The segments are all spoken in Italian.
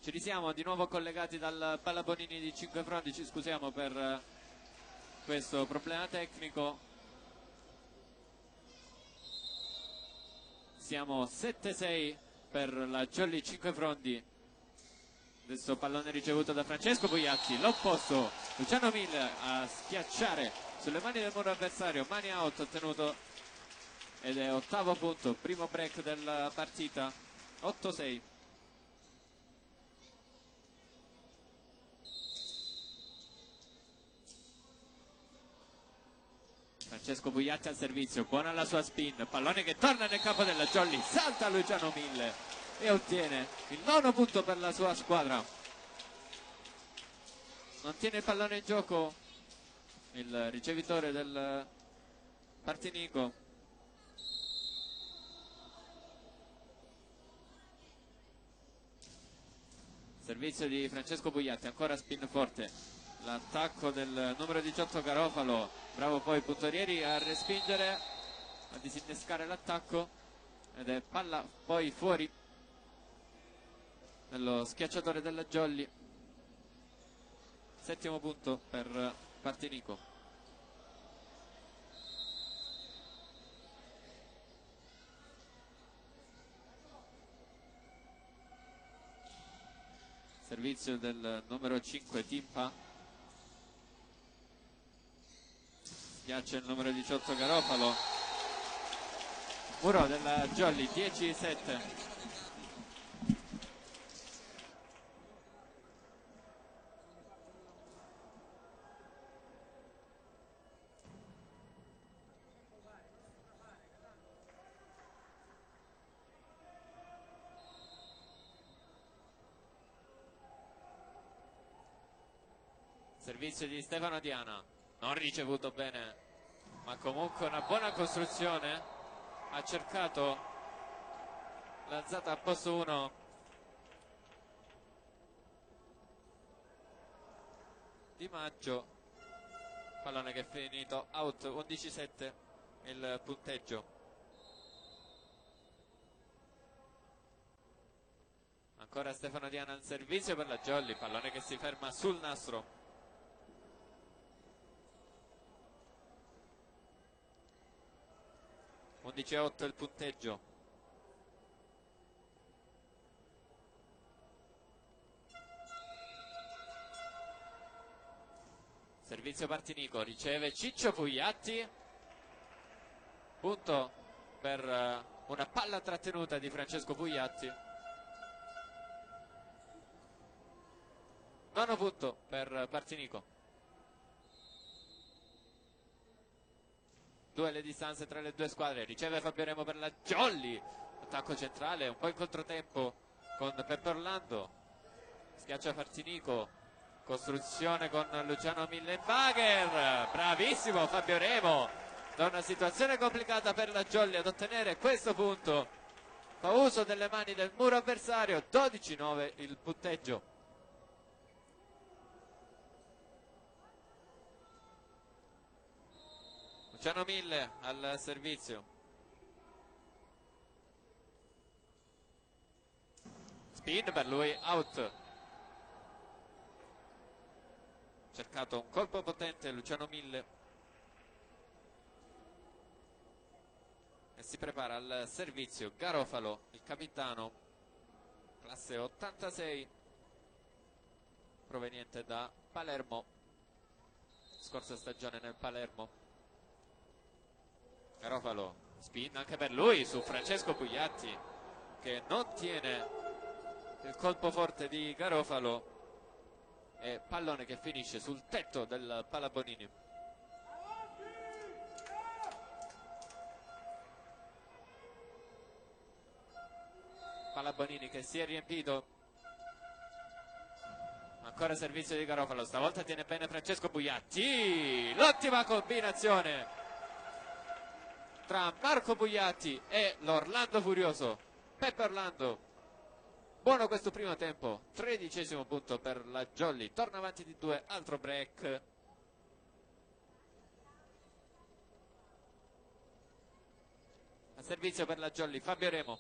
Ci risiamo di nuovo collegati dal Pallabonini di Cinquefrondi, ci scusiamo per questo problema tecnico. Siamo 7-6 per la Jolly Cinquefrondi. Adesso pallone ricevuto da Francesco Bugliatti, l'opposto, Luciano Mille a schiacciare sulle mani del muro avversario, mani out ottenuto ed è ottavo punto, primo break della partita, 8-6. Francesco Bugliatti al servizio, buona la sua spin, pallone che torna nel campo della Jolly, salta Luciano Mille e ottiene il nono punto per la sua squadra. Non tiene il pallone in gioco il ricevitore del Partinico. Servizio di Francesco Bugliatti, ancora spin forte, l'attacco del numero 18 Garofalo, bravo poi Puntorieri a respingere, a disinnescare l'attacco ed è palla poi fuori dello schiacciatore della Jolly. Settimo punto per Partinico. Servizio del numero 5 Timpa, schiaccia il numero 18 Garofalo, muro della Jolly, 10-7. Servizio di Stefano Diana, non ricevuto bene, ma comunque una buona costruzione. Ha cercato l'alzata a posto 1 Di Maggio, pallone che è finito out, 11-7 il punteggio. Ancora Stefano Diana al servizio per la Jolly, pallone che si ferma sul nastro. 11-8 il punteggio. Servizio Partinico, riceve Ciccio Bugliatti, punto per una palla trattenuta di Francesco Bugliatti. Nono punto per Partinico. Due le distanze tra le due squadre, riceve Fabio Remo per la Jolly, attacco centrale, un po' in controtempo con Peppe Orlando, schiaccia Partinico, costruzione con Luciano Millenbacher, bravissimo Fabio Remo, da una situazione complicata per la Jolly ad ottenere questo punto, fa uso delle mani del muro avversario, 12-9 il punteggio. Luciano Mille al servizio, spin per lui, out. Cercato un colpo potente Luciano Mille e si prepara al servizio Garofalo, il capitano, classe 86, proveniente da Palermo, scorsa stagione nel Palermo. Garofalo, spin anche per lui su Francesco Bugliatti che non tiene il colpo forte di Garofalo e pallone che finisce sul tetto del Pallabonini. Pallabonini che si è riempito, ancora servizio di Garofalo, stavolta tiene bene Francesco Bugliatti, l'ottima combinazione tra Marco Bugliatti e l'Orlando Furioso, Peppe Orlando. Buono questo primo tempo, 13° punto per la Jolly, torna avanti di 2, altro break. A servizio per la Jolly Fabio Remo,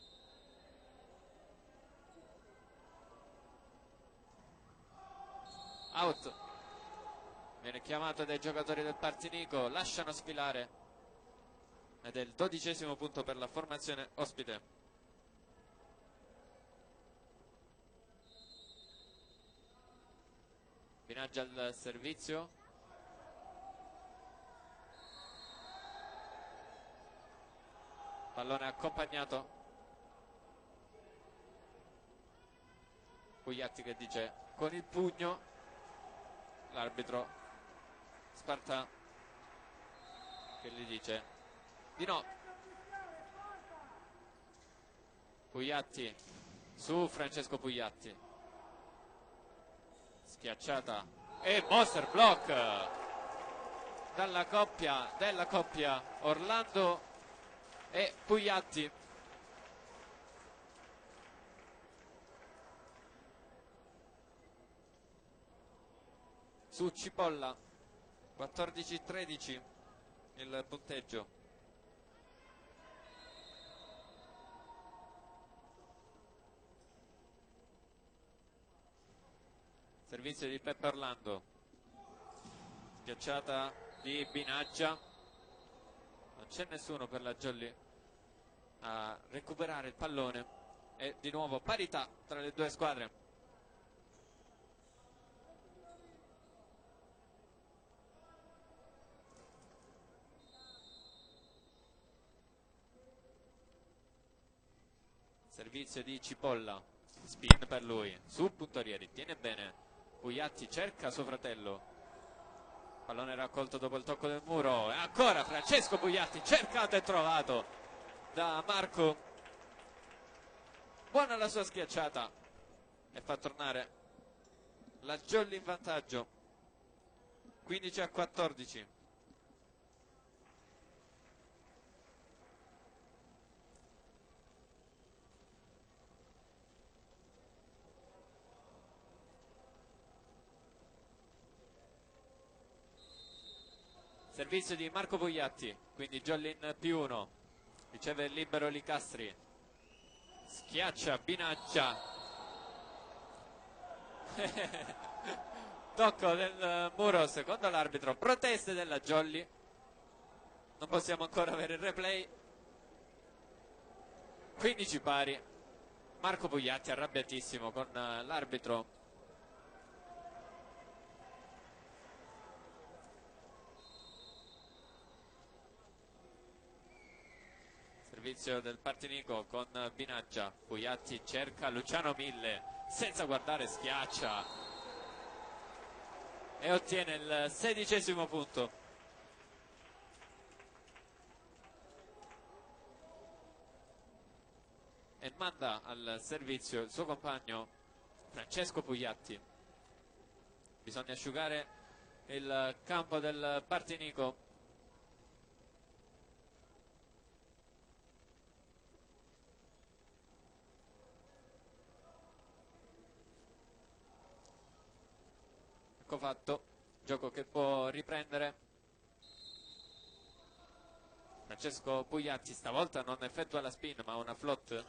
out, viene chiamato dai giocatori del Partinico, lasciano sfilare ed è il 12° punto per la formazione ospite. Binaggia al servizio, pallone accompagnato, Pugliatti che dice con il pugno, l'arbitro Spartà che gli dice di no. Pugliatti su Francesco Pugliatti, schiacciata e monster block della coppia Orlando e Pugliatti. Su Cipolla, 14-13 il punteggio. Servizio di Peppe Orlando, schiacciata di Binaggia, non c'è nessuno per la Jolly a recuperare il pallone e di nuovo parità tra le due squadre. Servizio di Cipolla, spin per lui, su Puntorieri, tiene bene, Pugliatti cerca suo fratello, pallone raccolto dopo il tocco del muro, e ancora Francesco Pugliatti, cercato e trovato da Marco, buona la sua schiacciata e fa tornare la Jolly in vantaggio, 15-14. Servizio di Marco Pugliatti, quindi Jolly in +1, riceve il libero Licastri, schiaccia Binaggia, tocco del muro secondo l'arbitro, proteste della Jolly, non possiamo ancora avere il replay, 15 pari, Marco Pugliatti arrabbiatissimo con l'arbitro. Servizio del Partinico con Binaggia, Pugliatti cerca Luciano Mille, senza guardare schiaccia e ottiene il 16° punto. E manda al servizio il suo compagno Francesco Pugliatti. Bisogna asciugare il campo del Partinico. Ecco fatto, gioco che può riprendere Francesco Pugliatti, stavolta non effettua la spin ma una float,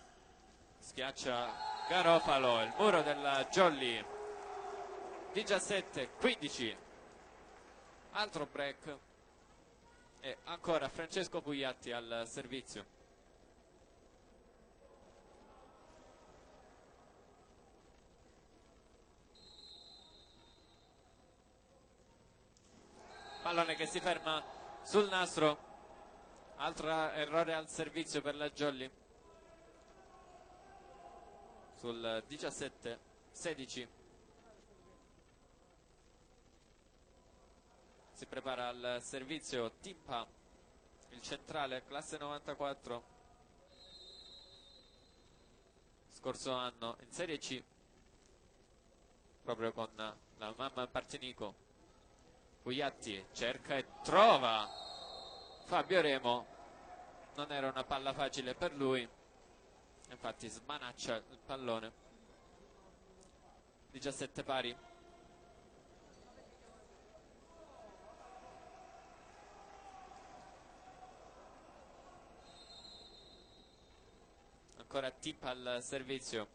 schiaccia Garofalo, il muro della Jolly, 17-15, altro break e ancora Francesco Pugliatti al servizio. Pallone che si ferma sul nastro, altro errore al servizio per la Jolly, sul 17-16. Si prepara al servizio Timpa, il centrale, classe 94, scorso anno in Serie C, proprio con la mamma Partinico. Pugliatti cerca e trova Fabio Remo, non era una palla facile per lui, infatti smanaccia il pallone. 17 pari. Ancora Tip al servizio.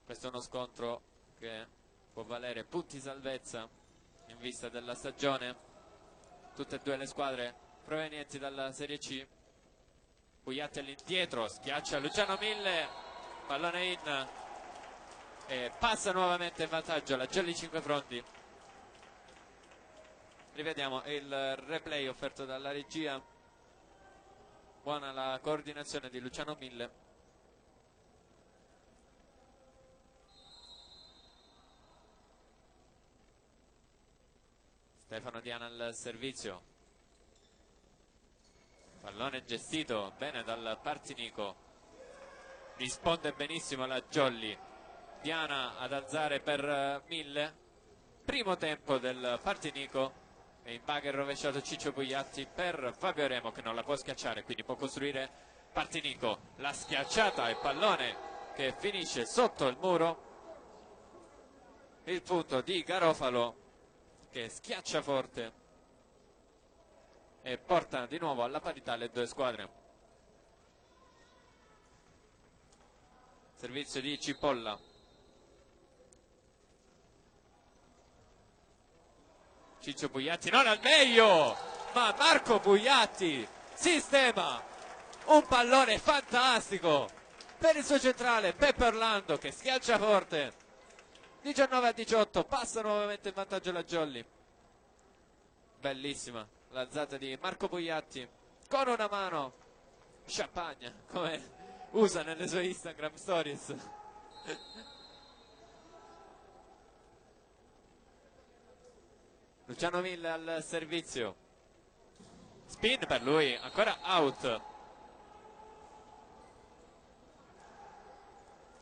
Questo è uno scontro che può valere punti salvezza in vista della stagione. Tutte e due le squadre provenienti dalla Serie C. Bugliatti all'indietro, schiaccia Luciano Mille, pallone in e passa nuovamente in vantaggio la Jolly Cinquefrondi. Rivediamo il replay offerto dalla regia. Buona la coordinazione di Luciano Mille. Stefano Diana al servizio, pallone gestito bene dal Partinico, risponde benissimo la Jolly. Diana ad alzare per Mille, primo tempo del Partinico, e in bagger rovesciato Ciccio Bugliatti per Fabio Remo, che non la può schiacciare, quindi può costruire Partinico. La schiacciata e pallone che finisce sotto il muro. Il punto di Garofalo, che schiaccia forte e porta di nuovo alla parità le due squadre. Servizio di Cipolla, Ciccio Bugliatti non al meglio, ma Marco Bugliatti sistema un pallone fantastico per il suo centrale Peppe Orlando, che schiaccia forte. 19-18, passa nuovamente in vantaggio la Jolly. Bellissima l'alzata di Marco Bugliatti con una mano champagne, come usa nelle sue Instagram stories. Luciano Mille al servizio, spin per lui, ancora out.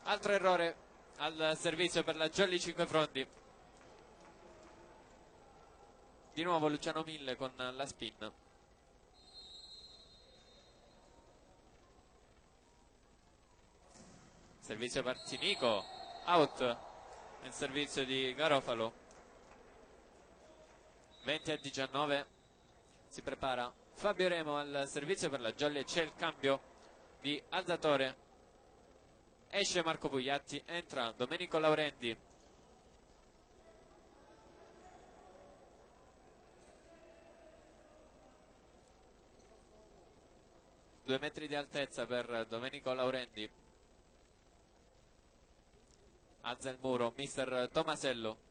Altro errore al servizio per la Jolly Cinquefrondi. Di nuovo Luciano Mille con la spin. Servizio Partinico, out nel servizio di Garofalo. 20-19, si prepara Fabio Remo al servizio per la Jolly e c'è il cambio di alzatore. Esce Marco Bugliatti, entra Domenico Laurendi. Due metri di altezza per Domenico Laurendi. Alza il muro mister Tomasello.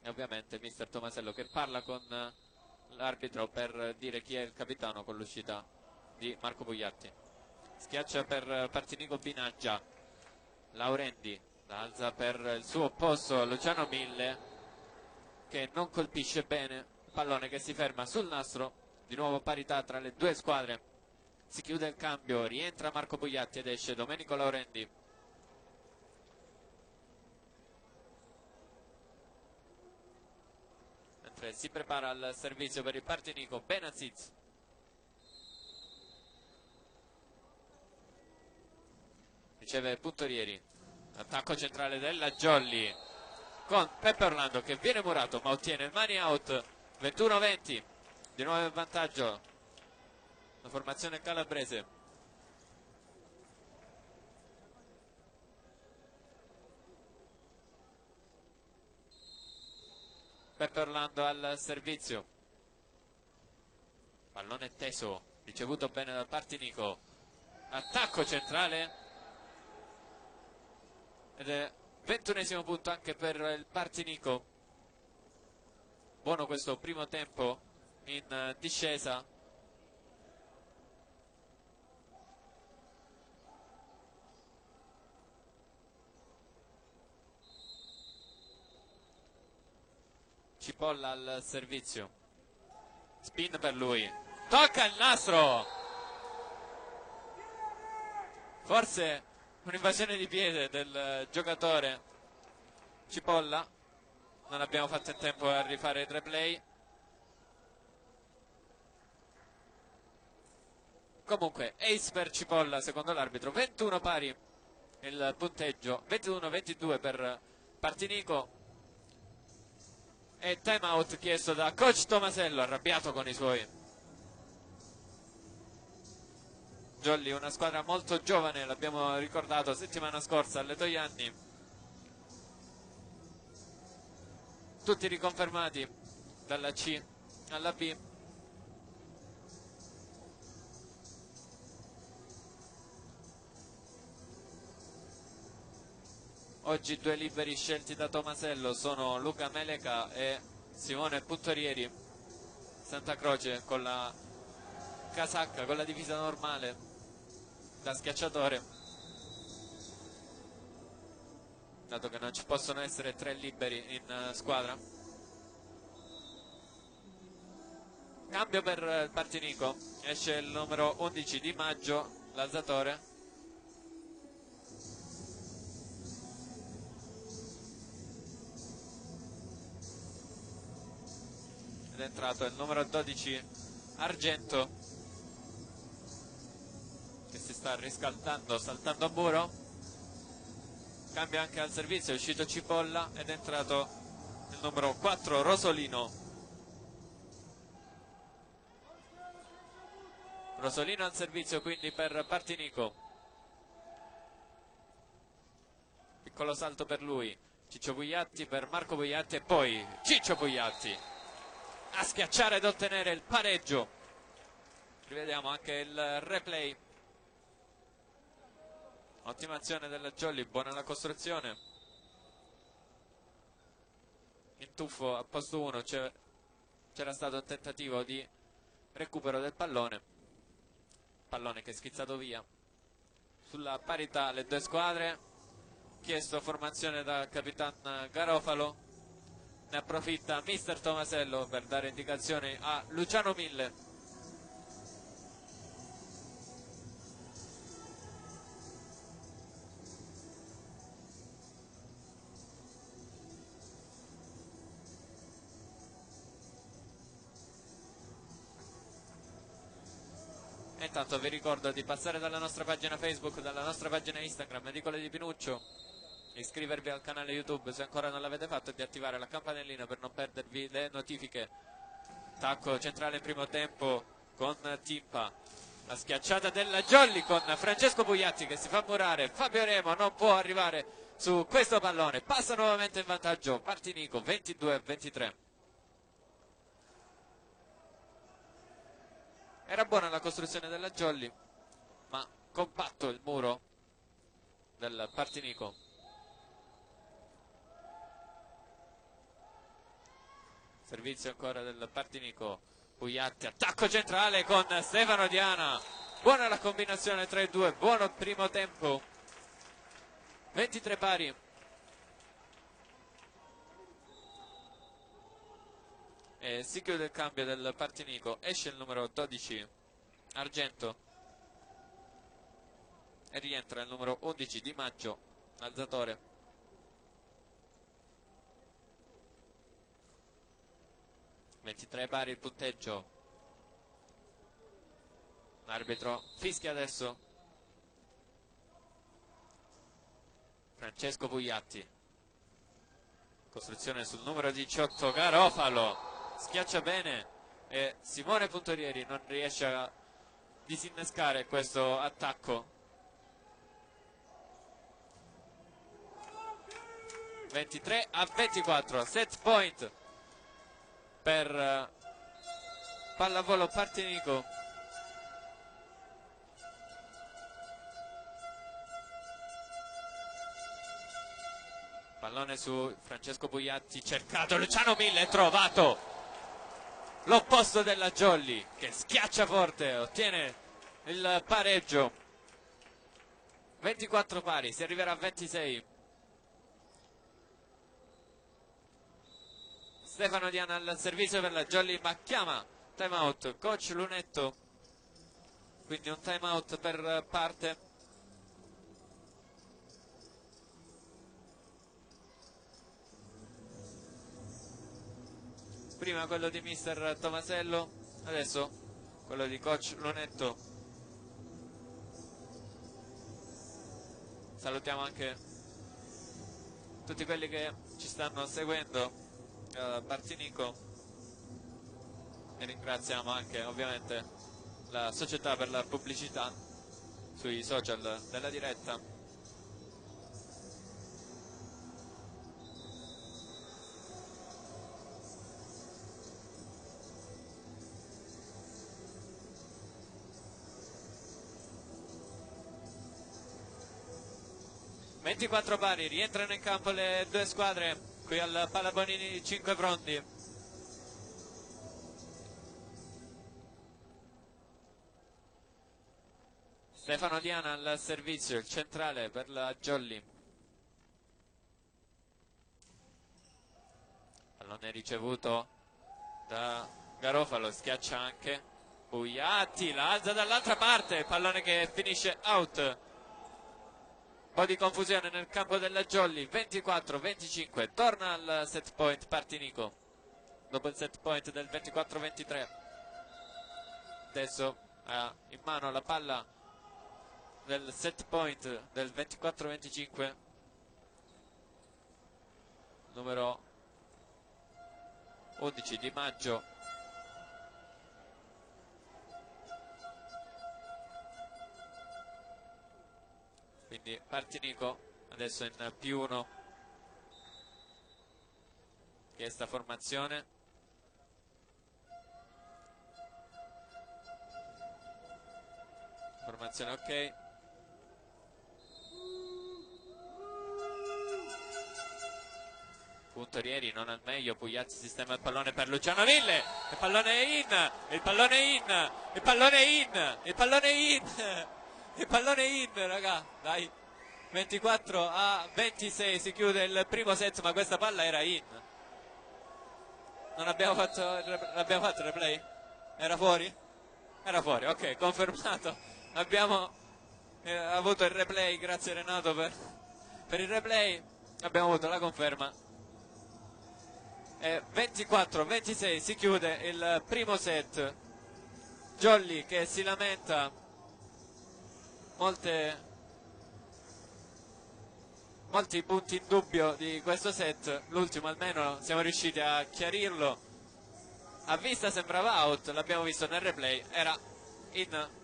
E ovviamente mister Tomasello che parla con l'arbitro per dire chi è il capitano con l'uscita di Marco Bugliatti. Schiaccia per Partinico Binaggia, Laurendi alza per il suo opposto Luciano Mille, che non colpisce bene, pallone che si ferma sul nastro. Di nuovo parità tra le due squadre, si chiude il cambio, rientra Marco Bugliatti ed esce Domenico Laurendi. Mentre si prepara al servizio per il Partinico Benaziz. Riceve Puntorieri, attacco centrale della Jolly con Peppe Orlando che viene murato ma ottiene il money out. 21-20, di nuovo in vantaggio la formazione calabrese. Peppe Orlando al servizio, pallone teso, ricevuto bene dal Partinico, attacco centrale ed è 21esimo punto anche per il Partinico. Buono questo primo tempo in discesa. Cipolla al servizio, spin per lui, tocca il nastro, forse un'invasione di piede del giocatore Cipolla, non abbiamo fatto in tempo a rifare il replay. Comunque ace per Cipolla secondo l'arbitro. 21 pari il punteggio, 21-22 per Partinico. E time out chiesto da coach Tomasello, arrabbiato con i suoi. Jolly, una squadra molto giovane, l'abbiamo ricordato settimana scorsa alle Toianni. tutti riconfermati dalla C alla B. Oggi 2 liberi scelti da Tomasello sono Luca Meleca e Simone Puntorieri. Santa Croce con la casacca, con la divisa normale da schiacciatore, dato che non ci possono essere 3 liberi in squadra. Cambio per Partinico, esce il numero 11 Di Maggio, l'alzatore. Ed è entrato il numero 12 Argento, che si sta riscaldando saltando a muro. Cambia anche al servizio, è uscito Cipolla ed è entrato il numero 4 Rosolino. Rosolino al servizio quindi per Partinico. Piccolo salto per lui, Ciccio Pugliatti per Marco Pugliatti e poi Ciccio Pugliatti a schiacciare ed ottenere il pareggio. Rivediamo anche il replay. Ottima azione della Jolly, buona la costruzione. In tuffo a posto 1 c'era stato un tentativo di recupero del pallone che è schizzato via. Sulla parità le 2 squadre, chiesto formazione dal capitan Garofalo, ne approfitta mister Tomasello per dare indicazioni a Luciano Mille. E intanto vi ricordo di passare dalla nostra pagina Facebook, dalla nostra pagina Instagram, Edicole di Pinuccio, iscrivervi al canale YouTube se ancora non l'avete fatto e di attivare la campanellina per non perdervi le notifiche. Attacco centrale in primo tempo con Timpa, la schiacciata della Jolly con Francesco Pugliatti che si fa murare. Fabio Remo non può arrivare su questo pallone, passa nuovamente in vantaggio Partinico 22-23. Era buona la costruzione della Jolly, ma compatto il muro del Partinico. Servizio ancora del Partinico, Pugliatti, attacco centrale con Stefano Diana. Buona la combinazione tra i due, buono il primo tempo. 23 pari. E si chiude il cambio del Partinico, esce il numero 12 Argento e rientra il numero 11 Di Maggio, alzatore. (23 pari il punteggio). L'arbitro fischia adesso. Francesco Pugliatti, costruzione sul numero 18 Garofalo, schiaccia bene e Simone Puntorieri non riesce a disinnescare questo attacco. 23-24, set point per pallavolo Partinico. Pallone su Francesco Pugliatti, cercato Luciano Mille, trovato l'opposto della Jolly che schiaccia forte, ottiene il pareggio. 24 pari, si arriverà a 26. Stefano Diana al servizio per la Jolly, ma chiama time out coach Lunetto, quindi un time out per parte. Prima quello di mister Tomasello, adesso quello di coach Lunetto. Salutiamo anche tutti quelli che ci stanno seguendo Partinico e ringraziamo anche ovviamente la società per la pubblicità sui social della diretta. 24 pari, rientrano in campo le due squadre qui al Palabonini 5 Frondi. Stefano Diana al servizio, il centrale per la Jolly. Pallone ricevuto da Garofalo, schiaccia anche Buiatti, la alza dall'altra parte, pallone che finisce out. Un po' di confusione nel campo della Jolly. 24-25, torna al set point Partinico dopo il set point del 24-23. Adesso ha in mano la palla del set point del 24-25 numero 11 Di Maggio. Quindi Partinico adesso in +1, chiesta formazione. Formazione ok. Puntorieri non al meglio, Pugliazzi sistema il pallone per Luciano Ville, il pallone è in, il pallone è in, il pallone è in, il pallone è in, il pallone è in, raga, dai. 24-26 si chiude il primo set, ma questa palla era in. Non abbiamo fatto l'abbiamo fatto il replay? Era fuori? Era fuori, ok, confermato. Abbiamo avuto il replay, grazie Renato per il replay, abbiamo avuto la conferma. 24-26 si chiude il primo set. Jolly che si lamenta, molti punti in dubbio di questo set. L'ultimo almeno siamo riusciti a chiarirlo. A vista sembrava out, l'abbiamo visto nel replay, era in.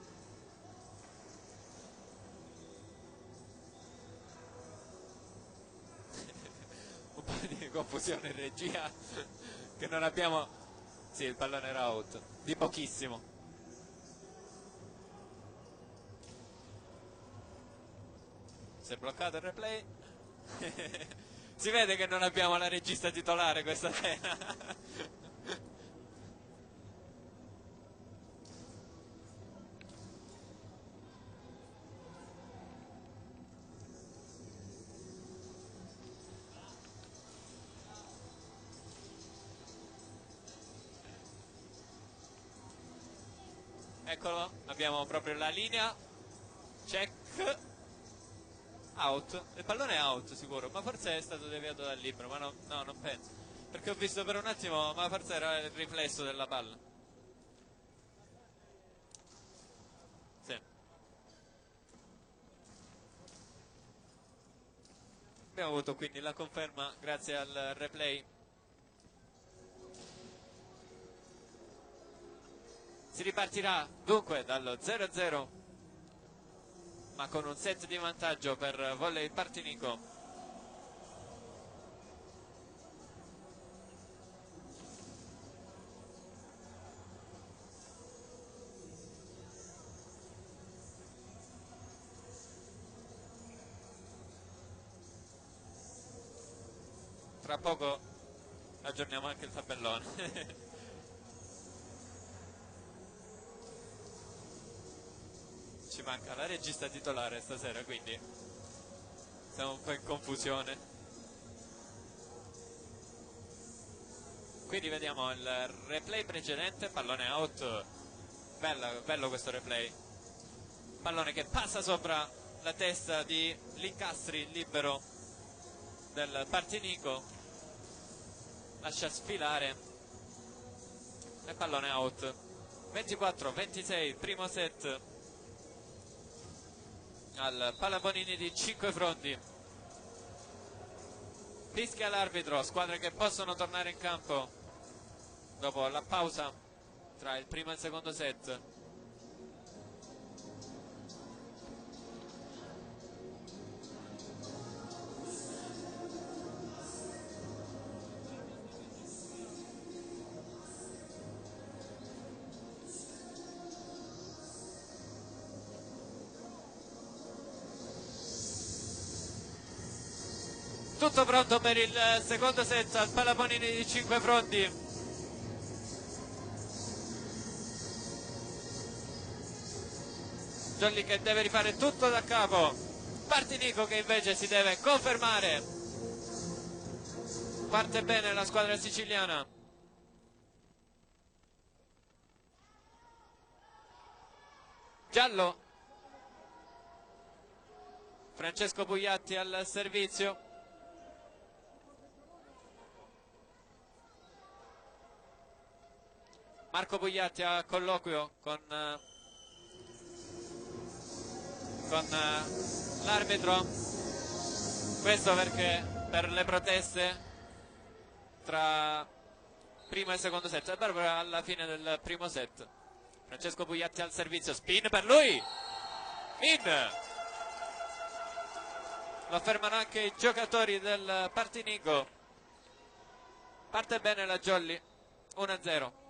Un po' di confusione in regia che non abbiamo. Sì, il pallone era out di pochissimo. Si è bloccato il replay. Si vede che non abbiamo la regista titolare questa sera. Eccolo, abbiamo proprio la linea. Check. Out. Il pallone è out sicuro, ma forse è stato deviato dal libro, ma no, non penso. Perché ho visto per un attimo, ma forse era il riflesso della palla. Sì. Abbiamo avuto quindi la conferma grazie al replay. Si ripartirà dunque dallo 0-0, ma con un set di vantaggio per Volley Partinico. Tra poco aggiorniamo anche il tabellone. Ci manca la regista titolare stasera, quindi siamo un po' in confusione. Qui rivediamo il replay precedente, pallone out. Bello questo replay. Pallone che passa sopra la testa di Lincastri, libero del Partinico, lascia sfilare e pallone out. 24-26, primo set al Palabonini di 5 Frondi. Fischia l'arbitro, squadre che possono tornare in campo dopo la pausa tra il primo e il secondo set. tutto pronto per il secondo set al Pallamonini di 5 fronti. Jolly che deve rifare tutto da capo, Partinico che invece si deve confermare. Parte bene la squadra siciliana. Giallo. Francesco Pugliatti al servizio. Marco Pugliatti a colloquio con l'arbitro. Questo perché per le proteste tra primo e secondo set, è proprio alla fine del primo set. Francesco Pugliatti al servizio, spin per lui, in. Lo fermano anche i giocatori del Partinico. Parte bene la Jolly, 1-0.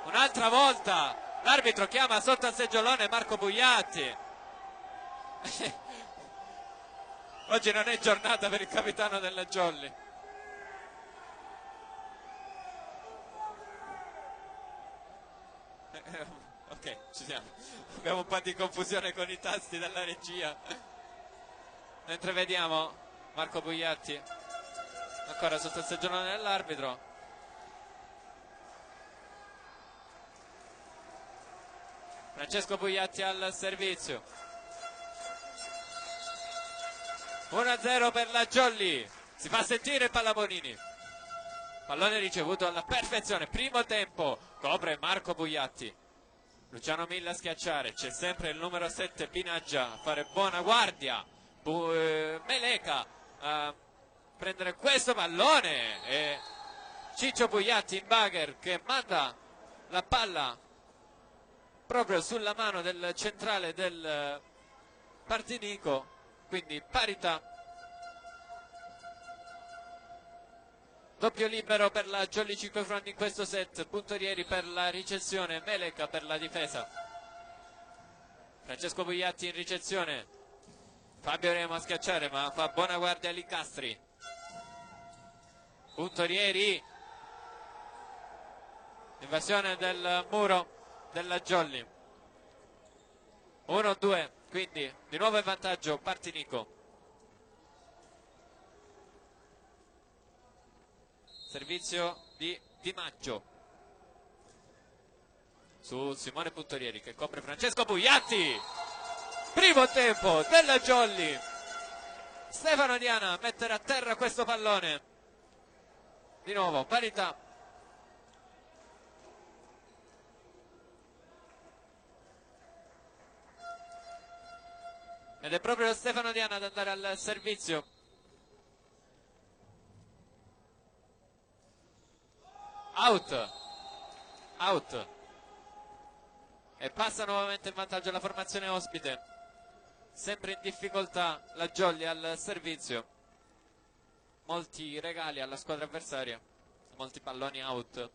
Un'altra volta l'arbitro chiama sotto al seggiolone Marco Pugliatti. Oggi non è giornata per il capitano della Jolly. Ok, ci siamo. Abbiamo un po' di confusione con i tasti della regia. Mentre vediamo Marco Pugliatti ancora sotto il seggiolone dell'arbitro. Francesco Pugliatti al servizio. 1-0 per la Jolly. Si fa sentire il Pallamonini. Pallone ricevuto alla perfezione. Primo tempo. Copre Marco Pugliatti. Luciano Milla a schiacciare. C'è sempre il numero 7 Binaggia a fare buona guardia. Meleca a prendere questo pallone. E Ciccio Pugliatti in bagger che manda la palla proprio sulla mano del centrale del Partinico. Quindi parità. Doppio libero per la Jolly 5 fronti in questo set. Puntorieri per la ricezione, Meleca per la difesa. Francesco Pugliatti in ricezione. Fabio Remo a schiacciare, ma fa buona guardia Licastri. Puntorieri. Invasione del muro della Jolly. 1-2, quindi di nuovo in vantaggio Partinico. Servizio di Di Maggio su Simone Puntorieri che copre Francesco Pugliatti. Primo tempo della Jolly. Stefano Diana mettere a terra questo pallone. Di nuovo parità. Ed è proprio Stefano Diana ad andare al servizio. Out. E passa nuovamente in vantaggio la formazione ospite. Sempre in difficoltà la Jolly al servizio. Molti regali alla squadra avversaria. Molti palloni out.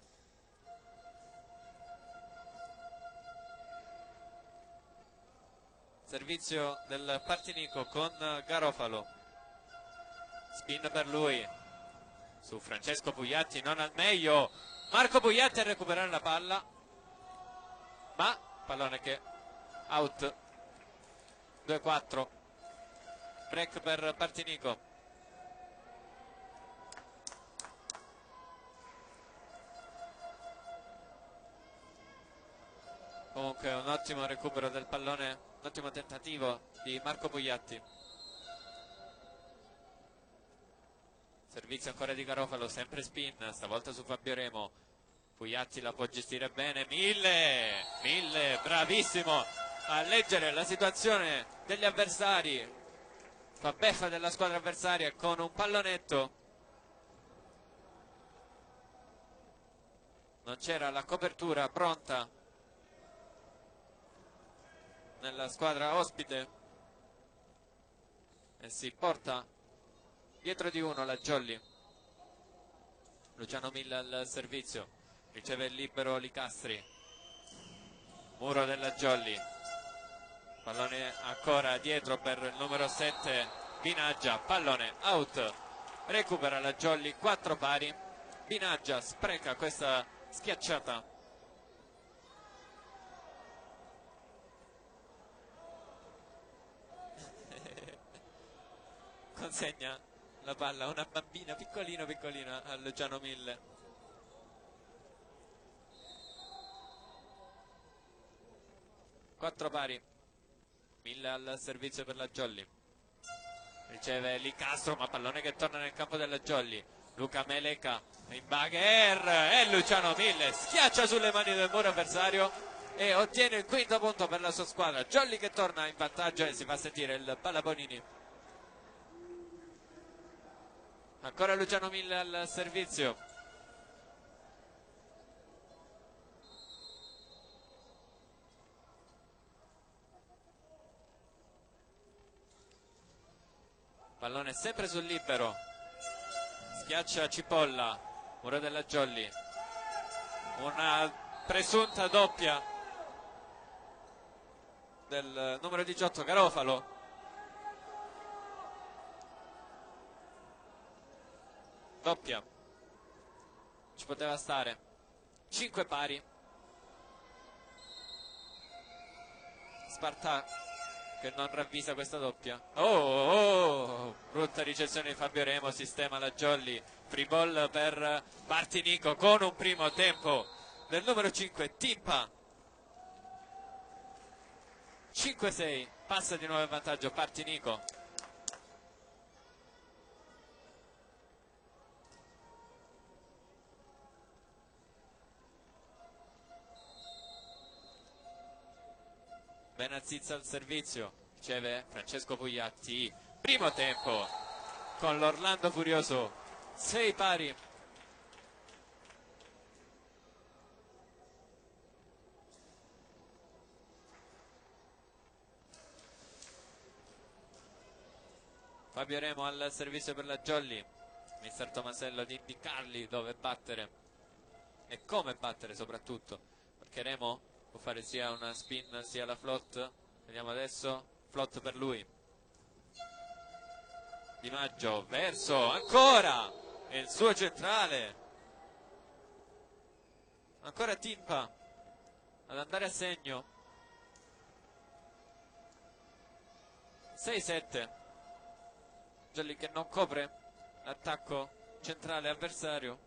Servizio del Partinico con Garofalo. Spin per lui. Su Francesco Pugliatti, non al meglio. Marco Pugliatti a recuperare la palla. Ma pallone che out. 2-4. Break per Partinico. Comunque un ottimo recupero del pallone, un ottimo tentativo di Marco Pugliatti. Servizio ancora di Garofalo, sempre spin, stavolta su Fabio Remo. Pugliatti la può gestire bene, Mille, bravissimo a leggere la situazione degli avversari. Fa beffa della squadra avversaria con un pallonetto. Non c'era la copertura pronta nella squadra ospite e si porta dietro di uno la Jolly. Luciano Milla al servizio, riceve il libero Licastri. Muro della Jolly. Pallone ancora dietro per il numero 7 Binaggia, pallone out, recupera la Jolly, 4 pari. Binaggia spreca questa schiacciata. Consegna la palla a una bambina piccolina a Luciano Mille. Quattro pari. Mille al servizio per la Jolly. Riceve Licastro, ma pallone che torna nel campo della Jolly. Luca Meleca in bagher e Luciano Mille schiaccia sulle mani del muro avversario e ottiene il quinto punto per la sua squadra. Jolly che torna in vantaggio e si fa sentire il Pallabonini. Ancora Luciano Mille al servizio. Pallone sempre sul libero. Schiaccia Cipolla. Muro della Jolly. Una presunta doppia del numero 18 Garofalo. Doppia. Ci poteva stare. 5 pari. Spartà che non ravvisa questa doppia. Oh, brutta ricezione di Fabio Remo, sistema la Jolly. Free ball per Partinico con un primo tempo del numero 5 Timpa. 5-6, passa di nuovo in vantaggio Partinico. Benazzizza al servizio, riceve Francesco Pugliatti. Primo tempo con l'Orlando Furioso, 6 pari. Fabio Remo al servizio per la Jolly. Mister Tomasello di indicargli dove battere e come battere soprattutto, perché Remo può fare sia una spin sia la float. Vediamo adesso, float per lui. Di Maggio verso ancora il suo centrale, ancora Timpa ad andare a segno. 6-7. Jolly che non copre l'attacco centrale avversario.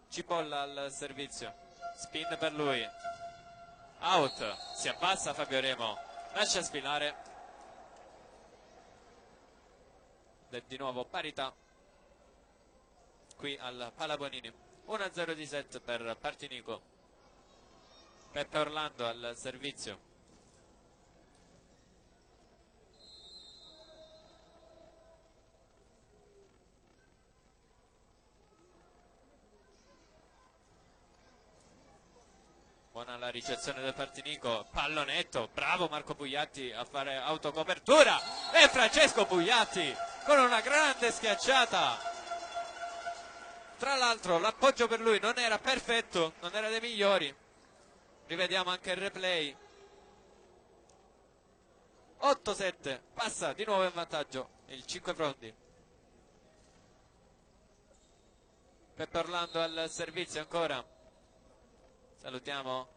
Cipolla al servizio, spin per lui, out, si abbassa Fabio Remo, lascia sfilare. Di nuovo parità qui al Pallabonini. 1-0 di set per Partinico. Peppe Orlando al servizio. Buona la ricezione del Partinico, pallonetto, bravo Marco Pugliatti a fare autocopertura e Francesco Pugliatti con una grande schiacciata. Tra l'altro l'appoggio per lui non era perfetto, non era dei migliori. Rivediamo anche il replay. 8-7, passa di nuovo in vantaggio il 5 Frondi. Peppe Orlando al servizio ancora. Salutiamo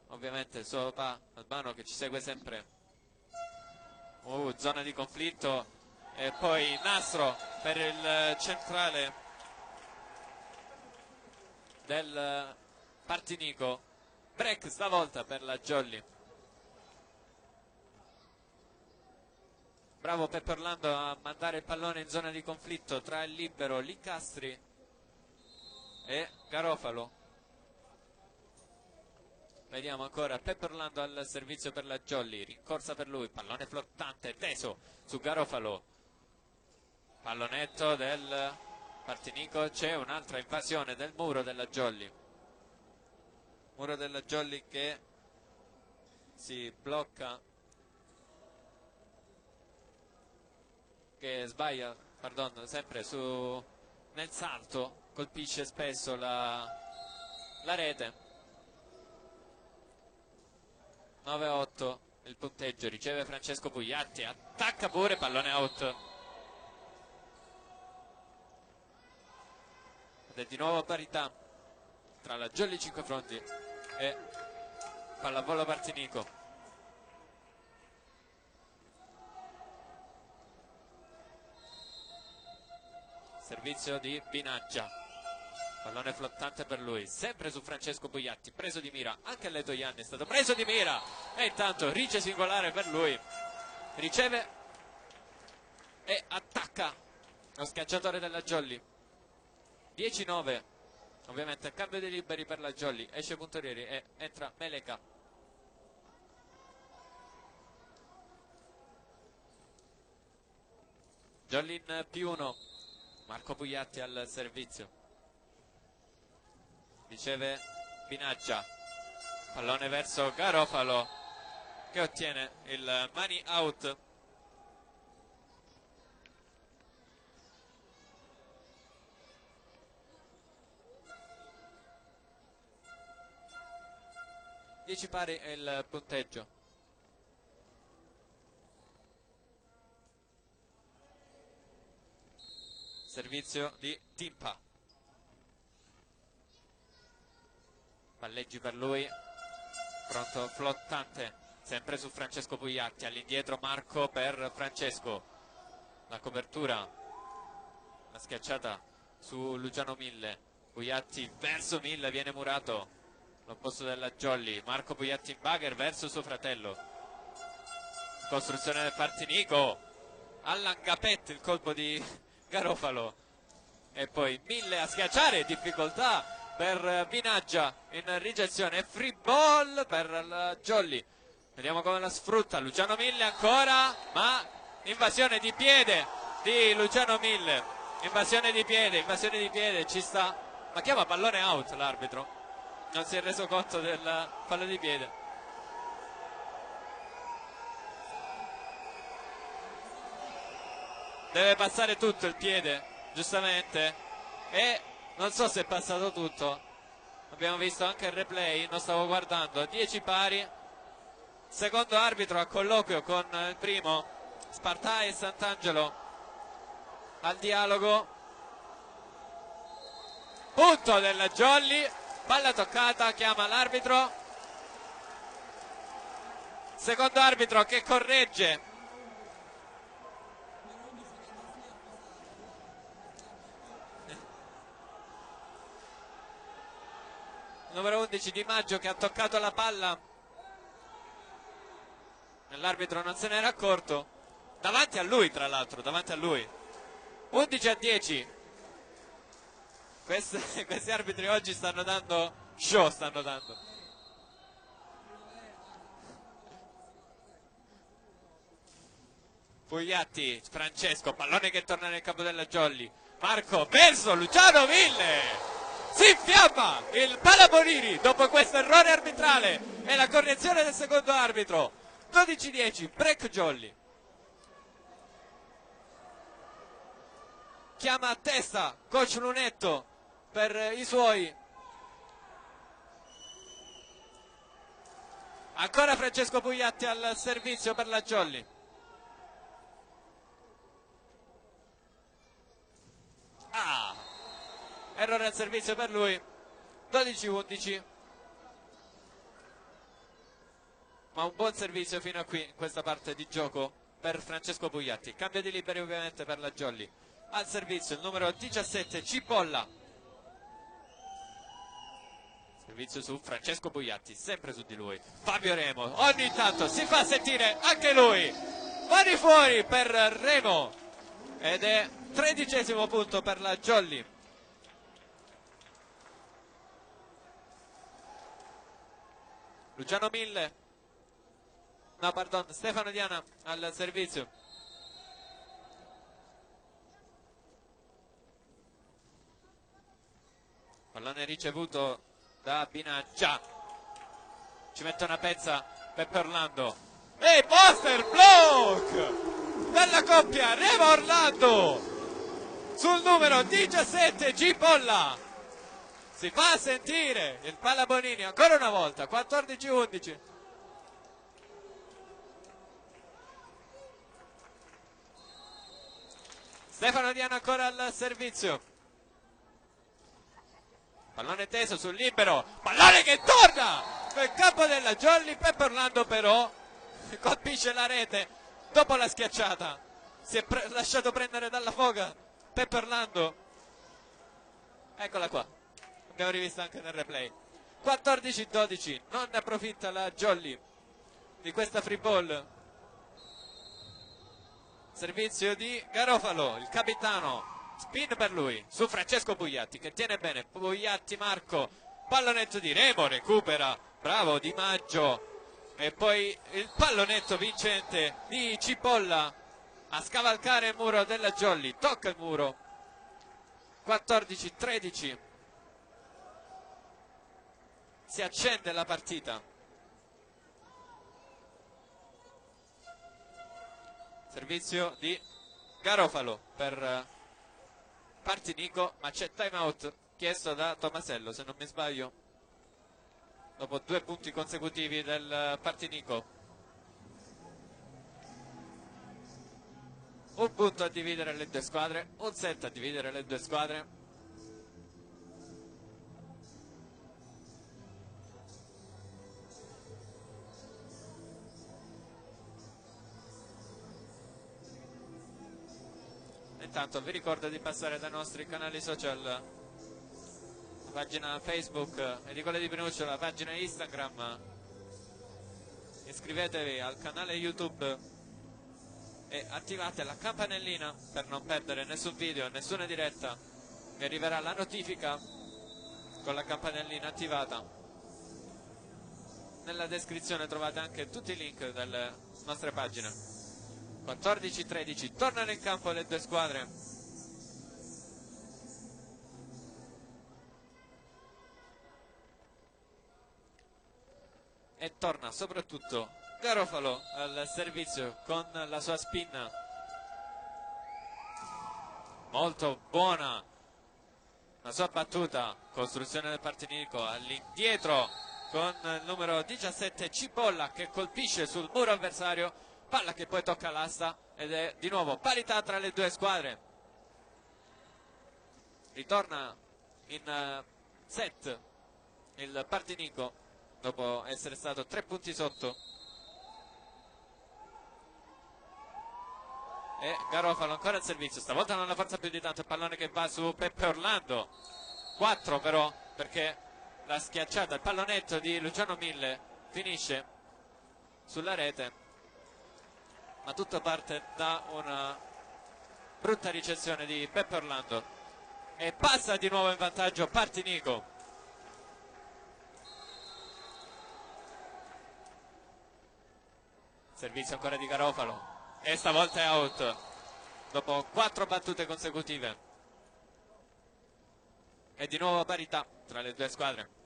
ovviamente il suo papà Albano che ci segue sempre. Zona di conflitto e poi nastro per il centrale del Partinico. Break stavolta per la Jolly. Bravo Peppe Orlando a mandare il pallone in zona di conflitto tra il libero Licastri e Garofalo. Vediamo ancora Peppe Orlando al servizio per la Jolly, rincorsa per lui, pallone flottante teso su Garofalo, pallonetto del Partinico, c'è un'altra invasione del muro della Jolly che si blocca, che sbaglia, pardon, sempre nel salto, colpisce spesso la rete. 9-8 il punteggio. Riceve Francesco Pugliatti, attacca pure, pallone out. Ed è di nuovo parità tra la Jolly Cinquefronti e Pallavolo Partinico. Servizio di Binaggia, pallone flottante per lui, sempre su Francesco Pugliatti, preso di mira, anche Leto Ianni è stato preso di mira, e intanto Rice singolare per lui, riceve e attacca lo schiacciatore della Jolly. 10-9, ovviamente cambio dei liberi per la Jolly, esce Puntorieri e entra Meleka. Jolly in +1, Marco Pugliatti al servizio, riceve Binaggia, pallone verso Garofalo che ottiene il money out. Dieci pari è il punteggio. Servizio di Timpa, palleggi per lui, pronto flottante, sempre su Francesco Pugliatti, all'indietro Marco per Francesco, la copertura, la schiacciata su Luciano Mille, Pugliatti verso Mille, viene murato l'opposto della Jolly, Marco Pugliatti in bagger verso suo fratello, costruzione del Partinico, all'Angapet il colpo di Garofalo, e poi Mille a schiacciare, difficoltà per Binaggia in ricezione, free ball per la Jolly, vediamo come la sfrutta Luciano Mille ancora, ma invasione di piede di Luciano Mille, invasione di piede, ci sta, ma chiama pallone out l'arbitro, non si è reso conto del fallo di piede. Deve passare tutto il piede, giustamente, e non so se è passato tutto, abbiamo visto anche il replay, non stavo guardando. 10 pari, secondo arbitro a colloquio con il primo, Spartà e Sant'Angelo al dialogo, punto della Jolly, palla toccata, chiama l'arbitro, secondo arbitro che corregge numero 11 Di Maggio, che ha toccato la palla e l'arbitro non se n'era accorto, davanti a lui, tra l'altro, davanti a lui. 11-10, questi arbitri oggi stanno dando show, stanno dando. Pugliatti, Francesco, pallone che torna nel campo della Jolly, Marco verso Luciano Mille, si infiamma il Palabonini dopo questo errore arbitrale e la correzione del secondo arbitro. 12-10, break Jolly, chiama a testa coach Lunetto per i suoi, ancora Francesco Pugliatti al servizio per la Jolly. Errore al servizio per lui. 12-11, ma un buon servizio fino a qui in questa parte di gioco per Francesco Pugliatti. Cambio di liberi ovviamente per la Jolly. Al servizio il numero 17 Cipolla, servizio su Francesco Pugliatti, sempre su di lui Fabio Remo, ogni tanto si fa sentire anche lui, mani fuori per Remo, ed è 13° punto per la Jolly. Luciano Mille, no pardon, Stefano Diana al servizio, pallone ricevuto da Binaggia, ci mette una pezza Peppe Orlando e poster block della coppia Remo Orlando sul numero 17 Cipolla. Si fa sentire il Palabonini ancora una volta. 14-11. Stefano Diano ancora al servizio. Pallone teso sul libero, pallone che torna nel campo della Jolly. Peppe Orlando però colpisce la rete dopo la schiacciata, si è lasciato prendere dalla foga Peppe Orlando. Eccola qua, abbiamo rivisto anche nel replay. 14-12, non ne approfitta la Jolly di questa free ball. Servizio di Garofalo, il capitano, spin per lui, su Francesco Pugliatti che tiene bene, Pugliatti Marco, pallonetto di Remo, recupera, bravo Di Maggio, e poi il pallonetto vincente di Cipolla a scavalcare il muro della Jolly, tocca il muro. 14-13, si accende la partita. Servizio di Garofalo per Partinico, ma c'è time out chiesto da Tomasello, se non mi sbaglio, dopo 2 punti consecutivi del Partinico. Un punto a dividere le due squadre, un set a dividere le due squadre. Intanto vi ricordo di passare dai nostri canali social, la pagina Facebook Edicole di Pinuccio, la pagina Instagram, iscrivetevi al canale YouTube e attivate la campanellina per non perdere nessun video, nessuna diretta. Vi arriverà la notifica con la campanellina attivata. Nella descrizione trovate anche tutti i link delle nostre pagine. 14-13, tornano in campo le due squadre. E torna soprattutto Garofalo al servizio con la sua spin molto buona, la sua battuta, costruzione del Partinico all'indietro con il numero 17 Cipolla che colpisce sul muro avversario. Palla che poi tocca l'asta ed è di nuovo parità tra le due squadre. Ritorna in set il Partinico dopo essere stato 3 punti sotto. E Garofalo ancora al servizio, stavolta non la forza più di tanto, il pallone che va su Peppe Orlando. 4 però, perché la schiacciata, il pallonetto di Luciano Mille finisce sulla rete. Ma tutto parte da una brutta ricezione di Peppe Orlando e passa di nuovo in vantaggio Partinico. Servizio ancora di Garofalo e stavolta è out dopo 4 battute consecutive. E di nuovo parità tra le due squadre.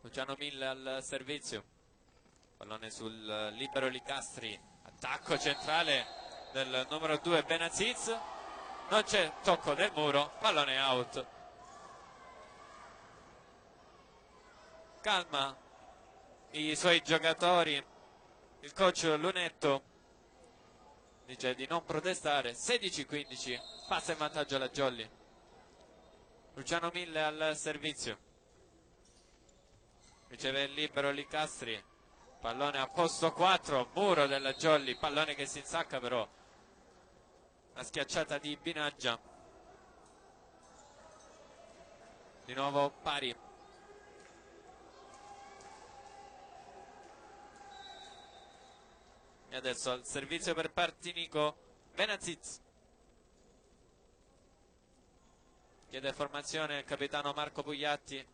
Luciano Mille al servizio, pallone sul libero Licastri, attacco centrale del numero 2 Benaziz, non c'è tocco del muro, pallone out. Calma i suoi giocatori, il coach Lunetto dice di non protestare. 16-15, passa in vantaggio la Jolly. Luciano Mille al servizio, riceve il libero Licastri, pallone a posto 4, muro della Jolly, pallone che si insacca però, la schiacciata di Binaggia. Di nuovo pari. E adesso al servizio per Partinico Benaziz. Chiede formazione il capitano Marco Pugliatti,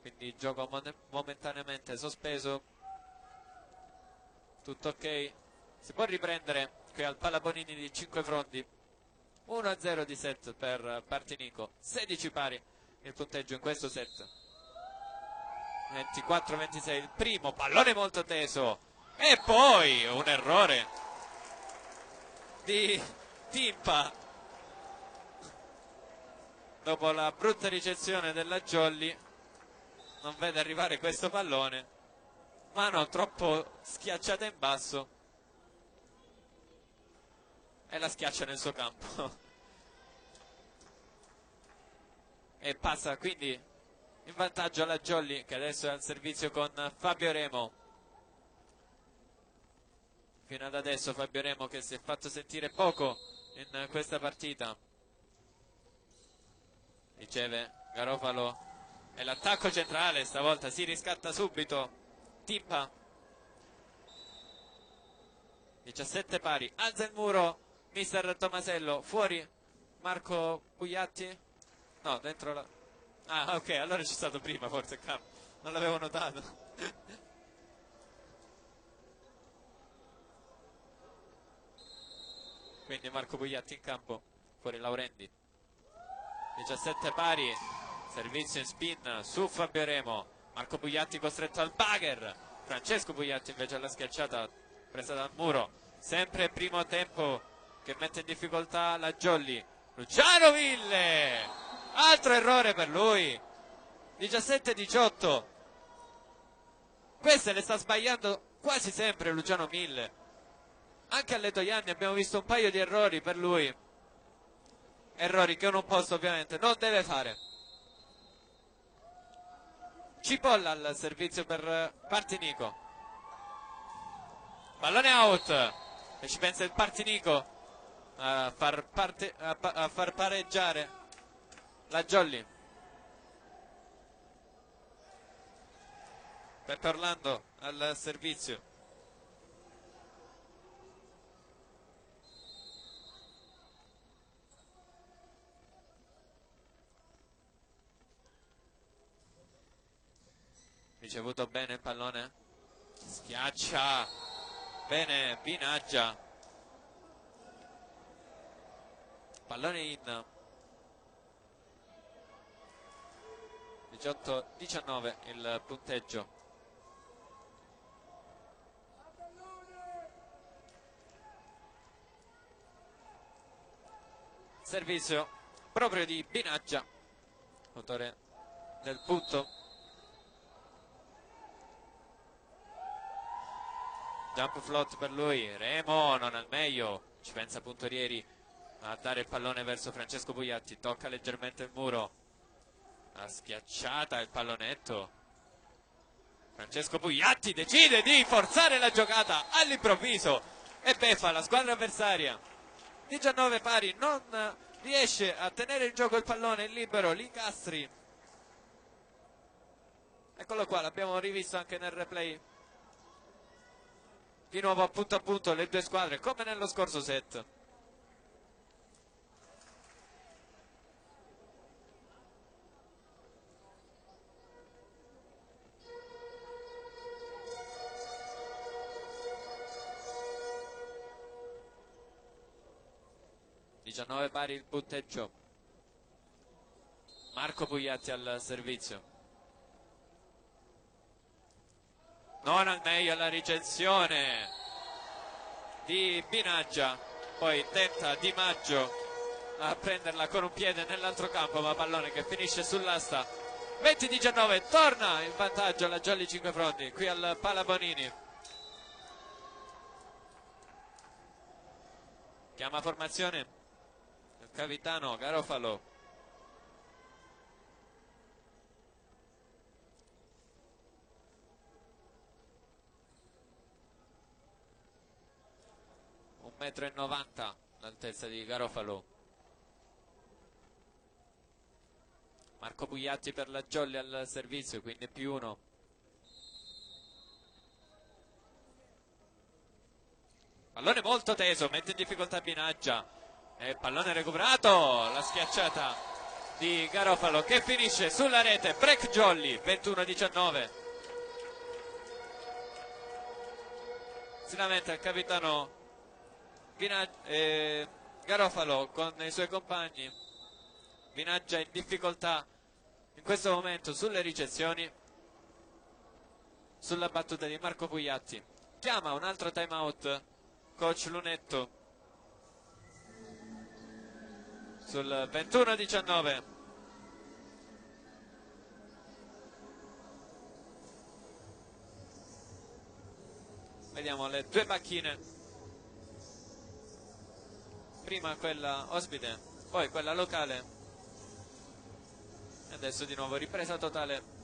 quindi gioco momentaneamente sospeso. Tutto ok, si può riprendere qui al Pallabonini di 5 Frondi. 1-0 di set per Partinico, 16 pari il punteggio in questo set. 24-26 il primo, pallone molto teso e poi un errore di Timpa dopo la brutta ricezione della Jolly. non vede arrivare questo pallone, mano troppo schiacciata in basso e la schiaccia nel suo campo. E passa quindi in vantaggio la Jolly, che adesso è al servizio con Fabio Remo. Fino ad adesso Fabio Remo che si è fatto sentire poco in questa partita. Riceve Garofalo e l'attacco centrale stavolta si riscatta subito Timpa. 17 pari, alza il muro mister Tomasello, fuori Marco Pugliatti, no, dentro la... ah ok, allora c'è stato prima forse il campo, non l'avevo notato. Quindi Marco Pugliatti in campo, fuori Laurendi. 17 pari, servizio in spin su Fabio Remo. Marco Pugliatti costretto al bugger. Francesco Pugliatti invece alla schiacciata presa dal muro. Sempre primo tempo che mette in difficoltà la Jolly. Luciano Ville, altro errore per lui. 17-18. Queste le sta sbagliando quasi sempre Luciano Mille. Anche alle Toianni abbiamo visto un paio di errori per lui, errori che un posto ovviamente non deve fare. Cipolla al servizio per Partinico, pallone out e ci pensa il Partinico a far pareggiare la Jolly. Peppe Orlando al servizio. Ricevuto bene il pallone, schiaccia bene Binaggia, pallone in. 18-19 il punteggio. Servizio proprio di Binaggia, autore del punto. Jump float per lui, Remo non al meglio, ci pensa Puntorieri a dare il pallone verso Francesco Pugliatti, tocca leggermente il muro, ha schiacciata il pallonetto. Francesco Pugliatti decide di forzare la giocata all'improvviso e beffa la squadra avversaria. 19 pari, non riesce a tenere in gioco il pallone in libero Licastri. Eccolo qua, l'abbiamo rivisto anche nel replay. Di nuovo a punto le due squadre come nello scorso set. (19 pari il punteggio). Marco Pugliatti al servizio. Non al meglio la ricezione di Binaggia, poi tenta Di Maggio a prenderla con un piede nell'altro campo, ma pallone che finisce sull'asta. 20-19, torna in vantaggio la Jolly Cinquefrondi qui al Pala Bonini. Chiama formazione il capitano Garofalo. Metro e 90 l'altezza di Garofalo. Marco Pugliatti per la Jolly al servizio, quindi +1. Pallone molto teso, mette in difficoltà Binaggia e pallone recuperato, la schiacciata di Garofalo che finisce sulla rete. Break Jolly, 21-19. Si lamenta il capitano Garofalo con i suoi compagni. Binaggia in difficoltà in questo momento sulle ricezioni, sulla battuta di Marco Pugliatti. Chiama un altro time out coach Lunetto sul 21-19. Vediamo le due panchine, prima quella ospite, poi quella locale, e adesso di nuovo ripresa totale.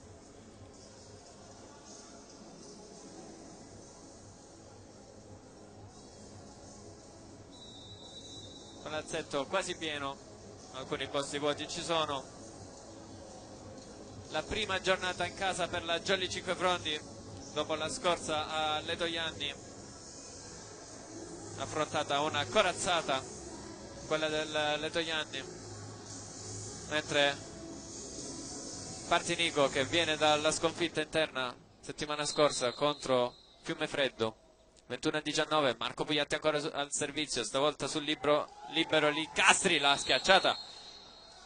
Palazzetto quasi pieno, alcuni posti vuoti ci sono. La prima giornata in casa per la Jolly Cinquefrondi dopo la scorsa a Letojanni, affrontata una corazzata, quella del Letojanni, mentre Partinico, che viene dalla sconfitta interna settimana scorsa contro Fiumefreddo, 21-19, Marco Pugliatti ancora al servizio, stavolta sul libero lì Castri, la schiacciata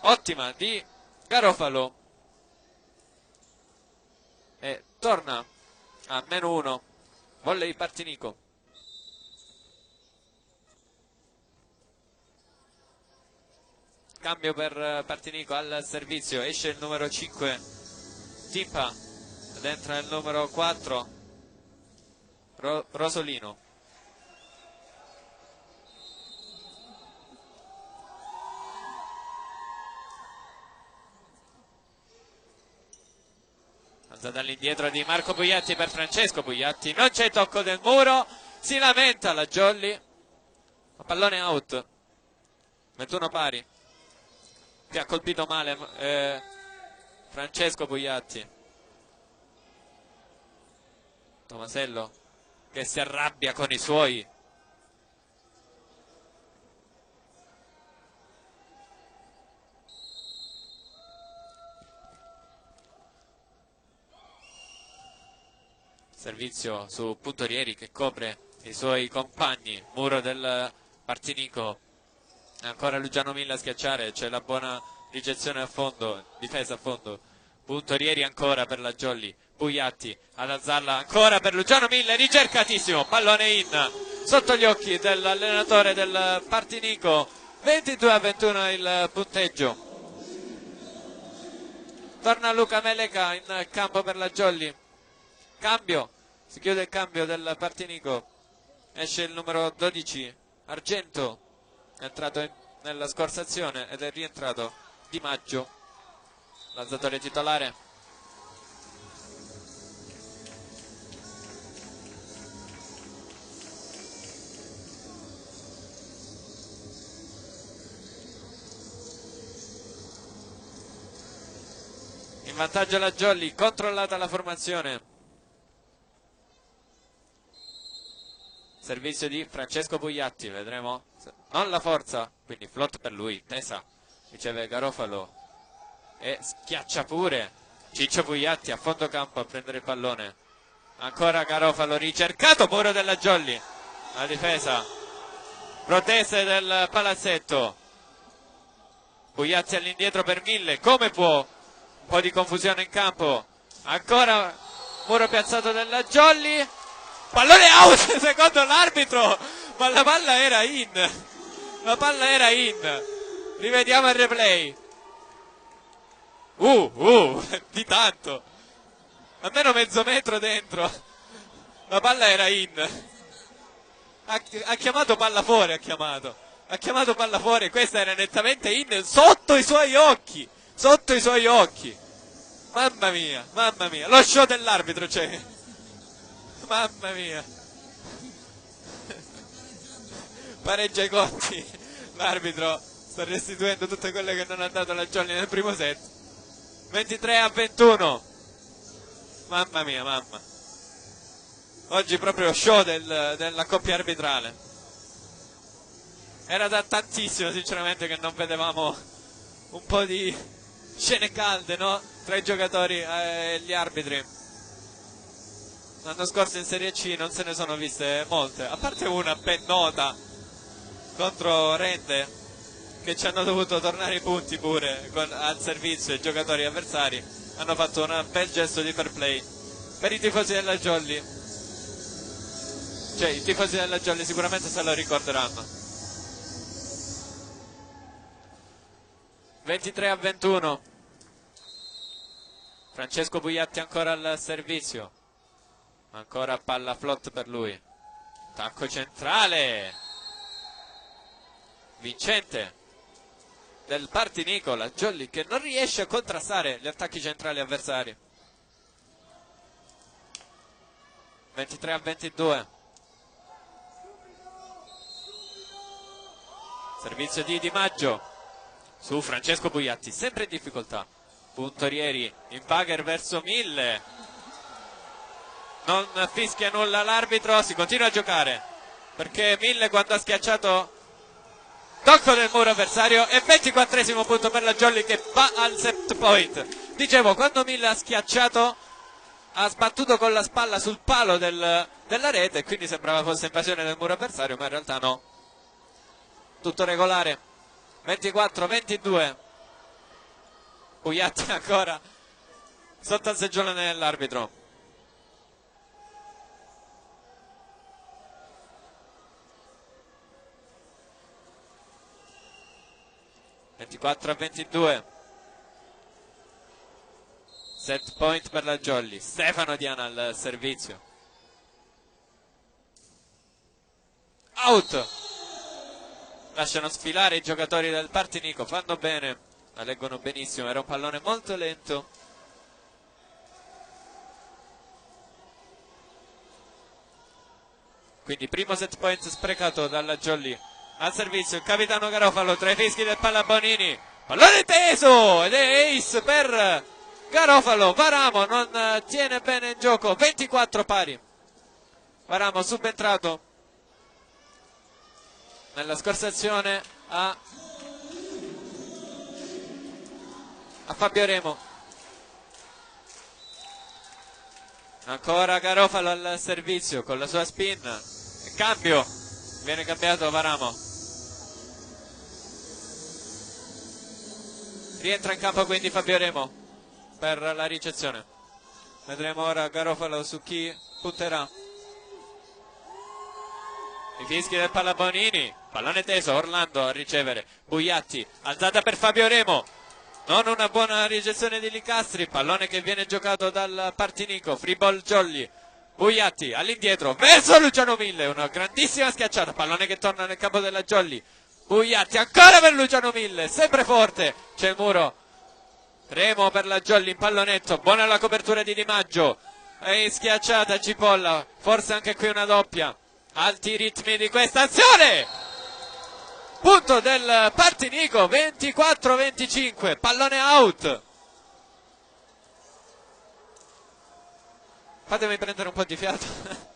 ottima di Garofalo e torna a -1, volley Partinico. Cambio per Partinico al servizio, esce il numero 5 Timpa ed entra il numero 4 Rosolino. Alzata all'indietro di Marco Pugliatti per Francesco Pugliatti, non c'è tocco del muro, si lamenta la Jolly, pallone out, 21 pari. Che ha colpito male Francesco Pugliatti. Tomasello che si arrabbia con i suoi. Servizio su Puntorieri che copre i suoi compagni. Muro del Partinico. Ancora Luciano Milla a schiacciare, c'è la buona ricezione a fondo, difesa a fondo. Puntorieri ancora per la Jolly, Pugliatti ad alzarla ancora per Luciano Milla, ricercatissimo, pallone in, sotto gli occhi dell'allenatore del Partinico, 22-21 il punteggio. Torna Luca Meleca in campo per la Jolly, cambio, si chiude il cambio del Partinico, esce il numero 12 Argento, è entrato nella scorsa azione ed è rientrato Di Maggio, l'alzatore titolare. In vantaggio la Jolly, controllata la formazione. Servizio di Francesco Pugliatti, vedremo, non la forza, quindi flot per lui, tesa, riceve Garofalo e schiaccia pure Ciccio Pugliatti a fondo campo a prendere il pallone, ancora Garofalo ricercato, muro della Jolly, la difesa, protese del palazzetto, Pugliatti all'indietro per Mille, come può, un po' di confusione in campo, ancora muro piazzato della Jolly, pallone out secondo l'arbitro, ma la palla era in, rivediamo il replay, di tanto, almeno mezzo metro dentro, la palla era in, ha chiamato palla fuori, ha chiamato palla fuori, questa era nettamente in, sotto i suoi occhi, mamma mia, lo show dell'arbitro c'è. Mamma mia, pareggia i conti, l'arbitro sta restituendo tutte quelle che non ha dato la Jolly nel primo set, 23-21, mamma mia, oggi proprio show della coppia arbitrale, era da tantissimo sinceramente che non vedevamo un po' di scene calde, no? Tra i giocatori e gli arbitri. L'anno scorso in Serie C non se ne sono viste molte, a parte una ben nota contro Rende, che ci hanno dovuto tornare i punti pure al servizio, i giocatori avversari hanno fatto un bel gesto di fair play. Per i tifosi della Jolly, cioè i tifosi della Jolly sicuramente se lo ricorderanno. 23-21, Francesco Pugliatti ancora al servizio, ancora palla flot per lui, Attacco centrale vincente del Partinico, la Jolly che non riesce a contrastare gli attacchi centrali avversari. 23-22. Servizio di Di Maggio su Francesco Bugliatti, sempre in difficoltà. Puntorieri in bagger verso 1000. Non fischia nulla l'arbitro, si continua a giocare perché 1000 quando ha schiacciato tocco del muro avversario. E 24esimo punto per la Jolly che va al set point. Dicevo, quando 1000 ha schiacciato ha sbattuto con la spalla sul palo della rete e quindi sembrava fosse invasione del muro avversario, ma in realtà no, tutto regolare. 24-22. Bugliatti ancora sotto al seggiolone dell'arbitro. (24-22). Set point per la Jolly. Stefano Diana al servizio. Out. Lasciano sfilare i giocatori del Partinico, fanno bene, la leggono benissimo, era un pallone molto lento. Quindi primo set point sprecato dalla Jolly. Al servizio il capitano Garofalo tra i fischi del Pallabonini. Pallone teso ed è ace per Garofalo. Varamo non tiene bene in gioco. 24 pari. Varamo subentrato nella scorsa azione a Fabio Remo. Ancora Garofalo al servizio con la sua spin. Cambio. Viene cambiato Varamo. Rientra in campo quindi Fabio Remo per la ricezione. Vedremo ora Garofalo su chi punterà. I fischi del Pallabonini. Pallone teso, Orlando a ricevere. Bugliatti, alzata per Fabio Remo. Non una buona ricezione di Licastri. Pallone che viene giocato dal Partinico. Free ball Jolly. Bugliatti all'indietro verso Luciano Mille. Una grandissima schiacciata. Pallone che torna nel campo della Jolly. Bugliatti ancora per Luciano Mille. Sempre forte. C'è il muro. Remo per la Jolly in pallonetto. Buona la copertura di Di Maggio. E schiacciata Cipolla. Forse anche qui una doppia. Alti ritmi di questa azione. Punto del Partinico. 24-25. Pallone out. Fatemi prendere un po' di fiato.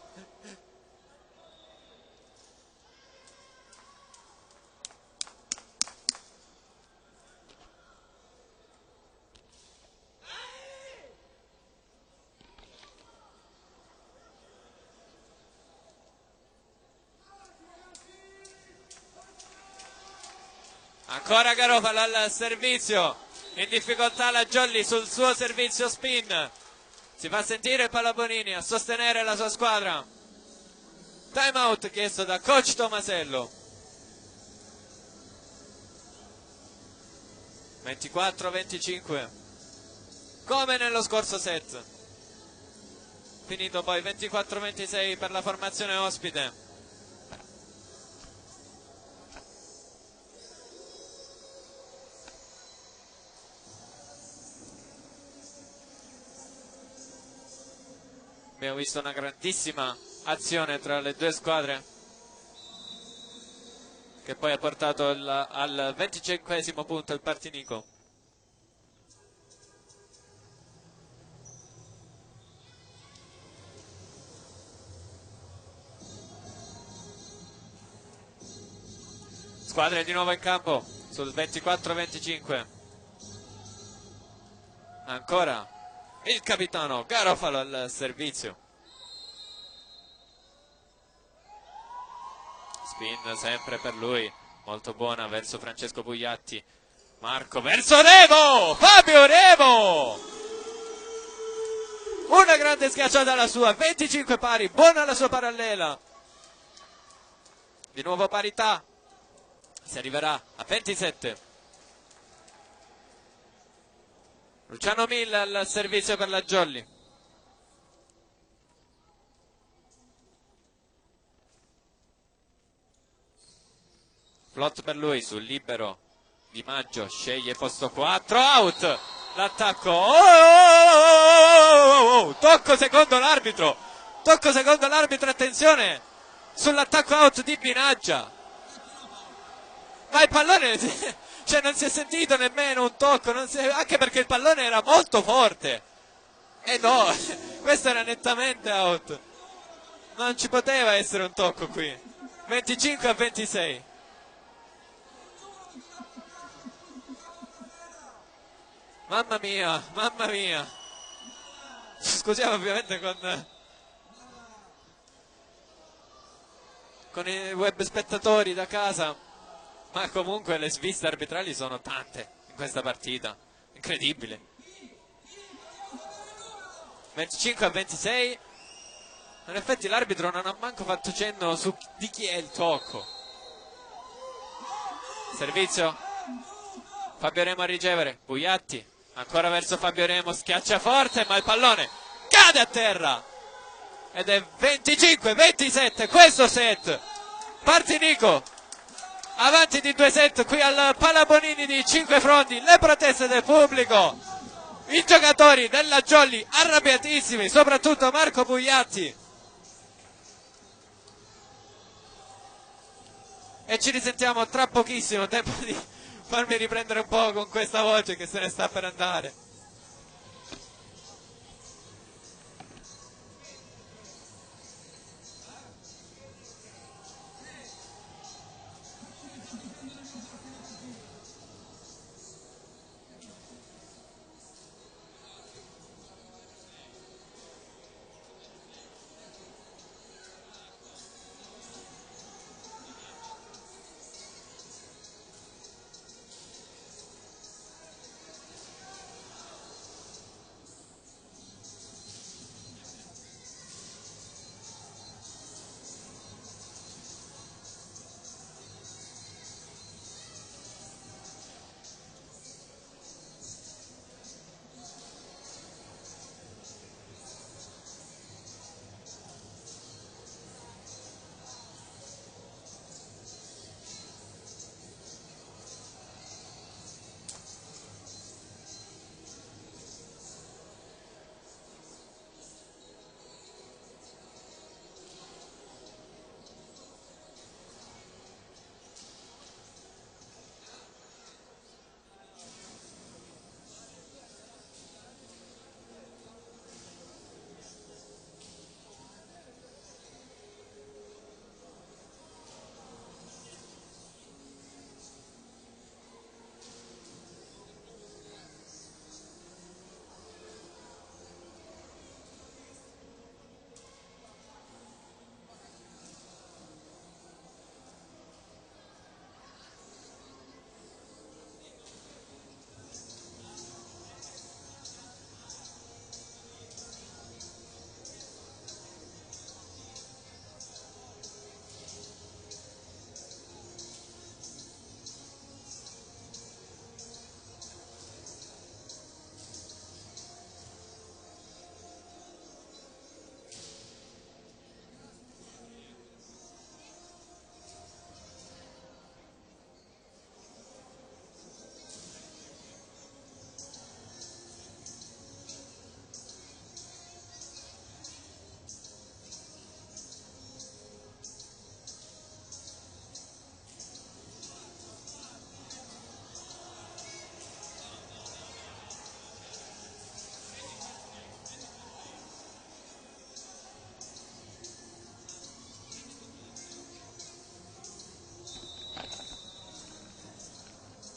Ancora Garofalo al servizio. In difficoltà la Jolly sul suo servizio spin. Si fa sentire il Pallabonini a sostenere la sua squadra. Time out chiesto da coach Tomasello. 24-25. Come nello scorso set. Finito poi 24-26 per la formazione ospite. Abbiamo visto una grandissima azione tra le due squadre che poi ha portato al 25esimo punto il Partinico. Squadre di nuovo in campo sul 24-25. Ancora il capitano Garofalo al servizio. Spin sempre per lui, molto buona verso Francesco Bugliatti. Marco verso Remo, Fabio Remo. Una grande schiacciata la sua, 25 pari, buona la sua parallela. Di nuovo parità, si arriverà a 27. Luciano Mille al servizio per la Jolly. Flot per lui sul libero. Di Maggio sceglie posto 4, out. L'attacco. Tocco secondo l'arbitro. Tocco secondo l'arbitro, attenzione sull'attacco out di Binaggia. Ma il pallone, cioè non si è sentito nemmeno un tocco, anche perché il pallone era molto forte. E no, questo era nettamente out. Non ci poteva essere un tocco qui. 25-26. Mamma mia, mamma mia. Ci scusiamo ovviamente con i web spettatori da casa, ma comunque le sviste arbitrali sono tante in questa partita. Incredibile. 25-26. In effetti l'arbitro non ha manco fatto cenno di chi è il tocco. Servizio. Fabio Remo a ricevere. Buiatti. Ancora verso Fabio Remo. Schiaccia forte, ma il pallone cade a terra. Ed è 25-27 questo set. Partinico avanti di 2 set qui al Palabonini di Cinquefrondi. Le proteste del pubblico. I giocatori della Jolly arrabbiatissimi, soprattutto Marco Buiatti. E ci risentiamo tra pochissimo, tempo di farmi riprendere un po' con questa voce che se ne sta per andare.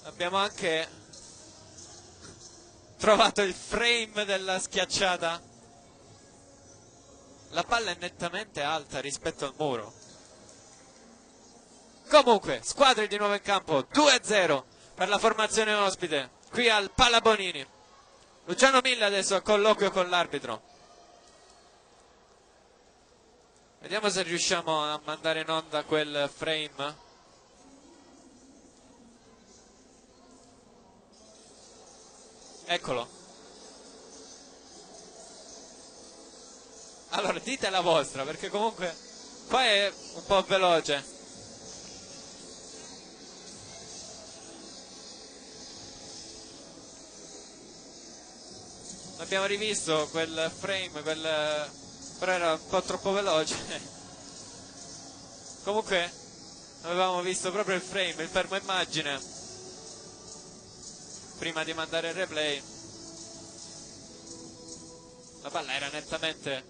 Abbiamo anche trovato il frame della schiacciata. La palla è nettamente alta rispetto al muro. Comunque, squadre di nuovo in campo, 2-0 per la formazione ospite, qui al Palabonini. Luciano Milla adesso a colloquio con l'arbitro. Vediamo se riusciamo a mandare in onda quel frame. Eccolo. Allora dite la vostra, perché comunque qua è un po' veloce. Abbiamo rivisto quel frame, però era un po' troppo veloce. Comunque avevamo visto proprio il frame, il fermo immagine, prima di mandare il replay. La palla era nettamente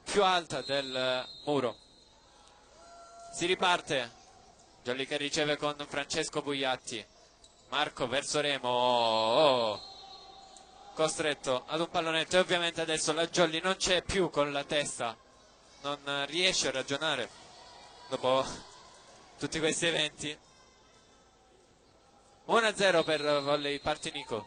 più alta del muro. Si riparte. Jolly che riceve con Francesco Bugliatti. Marco verso Remo. Costretto ad un pallonetto, e ovviamente adesso la Jolly non c'è più con la testa, non riesce a ragionare dopo tutti questi eventi. 1-0 per Volley Partinico.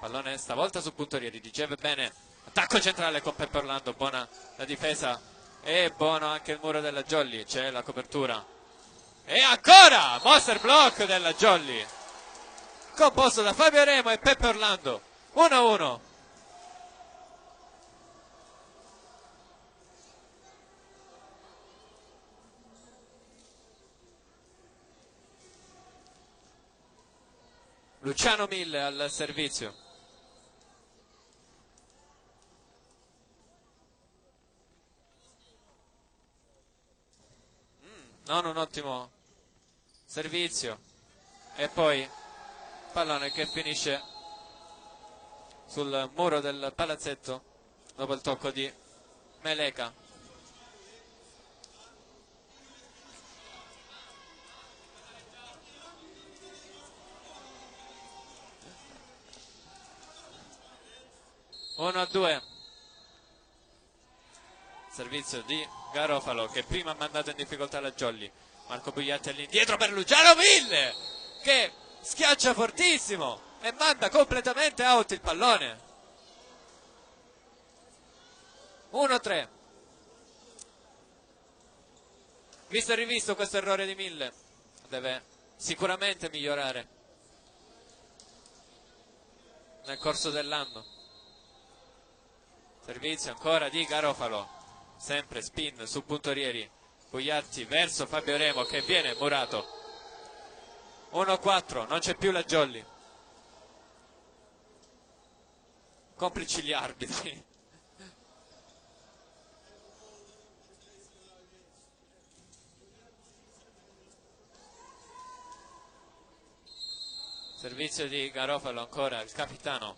Pallone stavolta su puntorieri, riceve bene, attacco centrale con Peppe Orlando, buona la difesa e buono anche il muro della Jolly, c'è la copertura e ancora monster block della Jolly composto da Fabio Remo e Peppe Orlando. 1-1. Luciano Mille al servizio. Non un ottimo servizio e poi pallone che finisce sul muro del palazzetto dopo il tocco di Meleca. Uno a 2. Servizio di Garofalo che prima ha mandato in difficoltà la Jolly. Marco Bugliatti all'indietro per Luciano Mille che schiaccia fortissimo e manda completamente out il pallone. 1-3. Visto e rivisto questo errore di Mille, deve sicuramente migliorare nel corso dell'anno. Servizio ancora di Garofalo, sempre spin su puntorieri. Bugliatti verso Fabio Remo che viene murato. 1-4, non c'è più la Jolly. Complici gli arbitri. Servizio di Garofalo ancora, il capitano.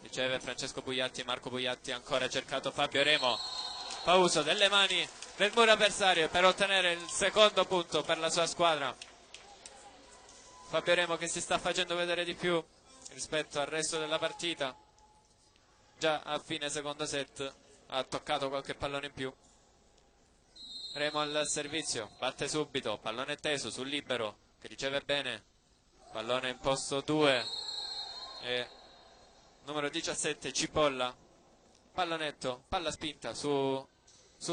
Riceve Francesco Bugliatti, Marco Bugliatti ancora cercato Fabio Remo. Fa uso delle mani del muro avversario per ottenere il secondo punto per la sua squadra. Fabio Remo che si sta facendo vedere di più rispetto al resto della partita. Già a fine secondo set ha toccato qualche pallone in più. Remo al servizio, batte subito, pallone teso sul libero che riceve bene, pallone in posto 2 e numero 17 Cipolla, pallonetto, palla spinta sul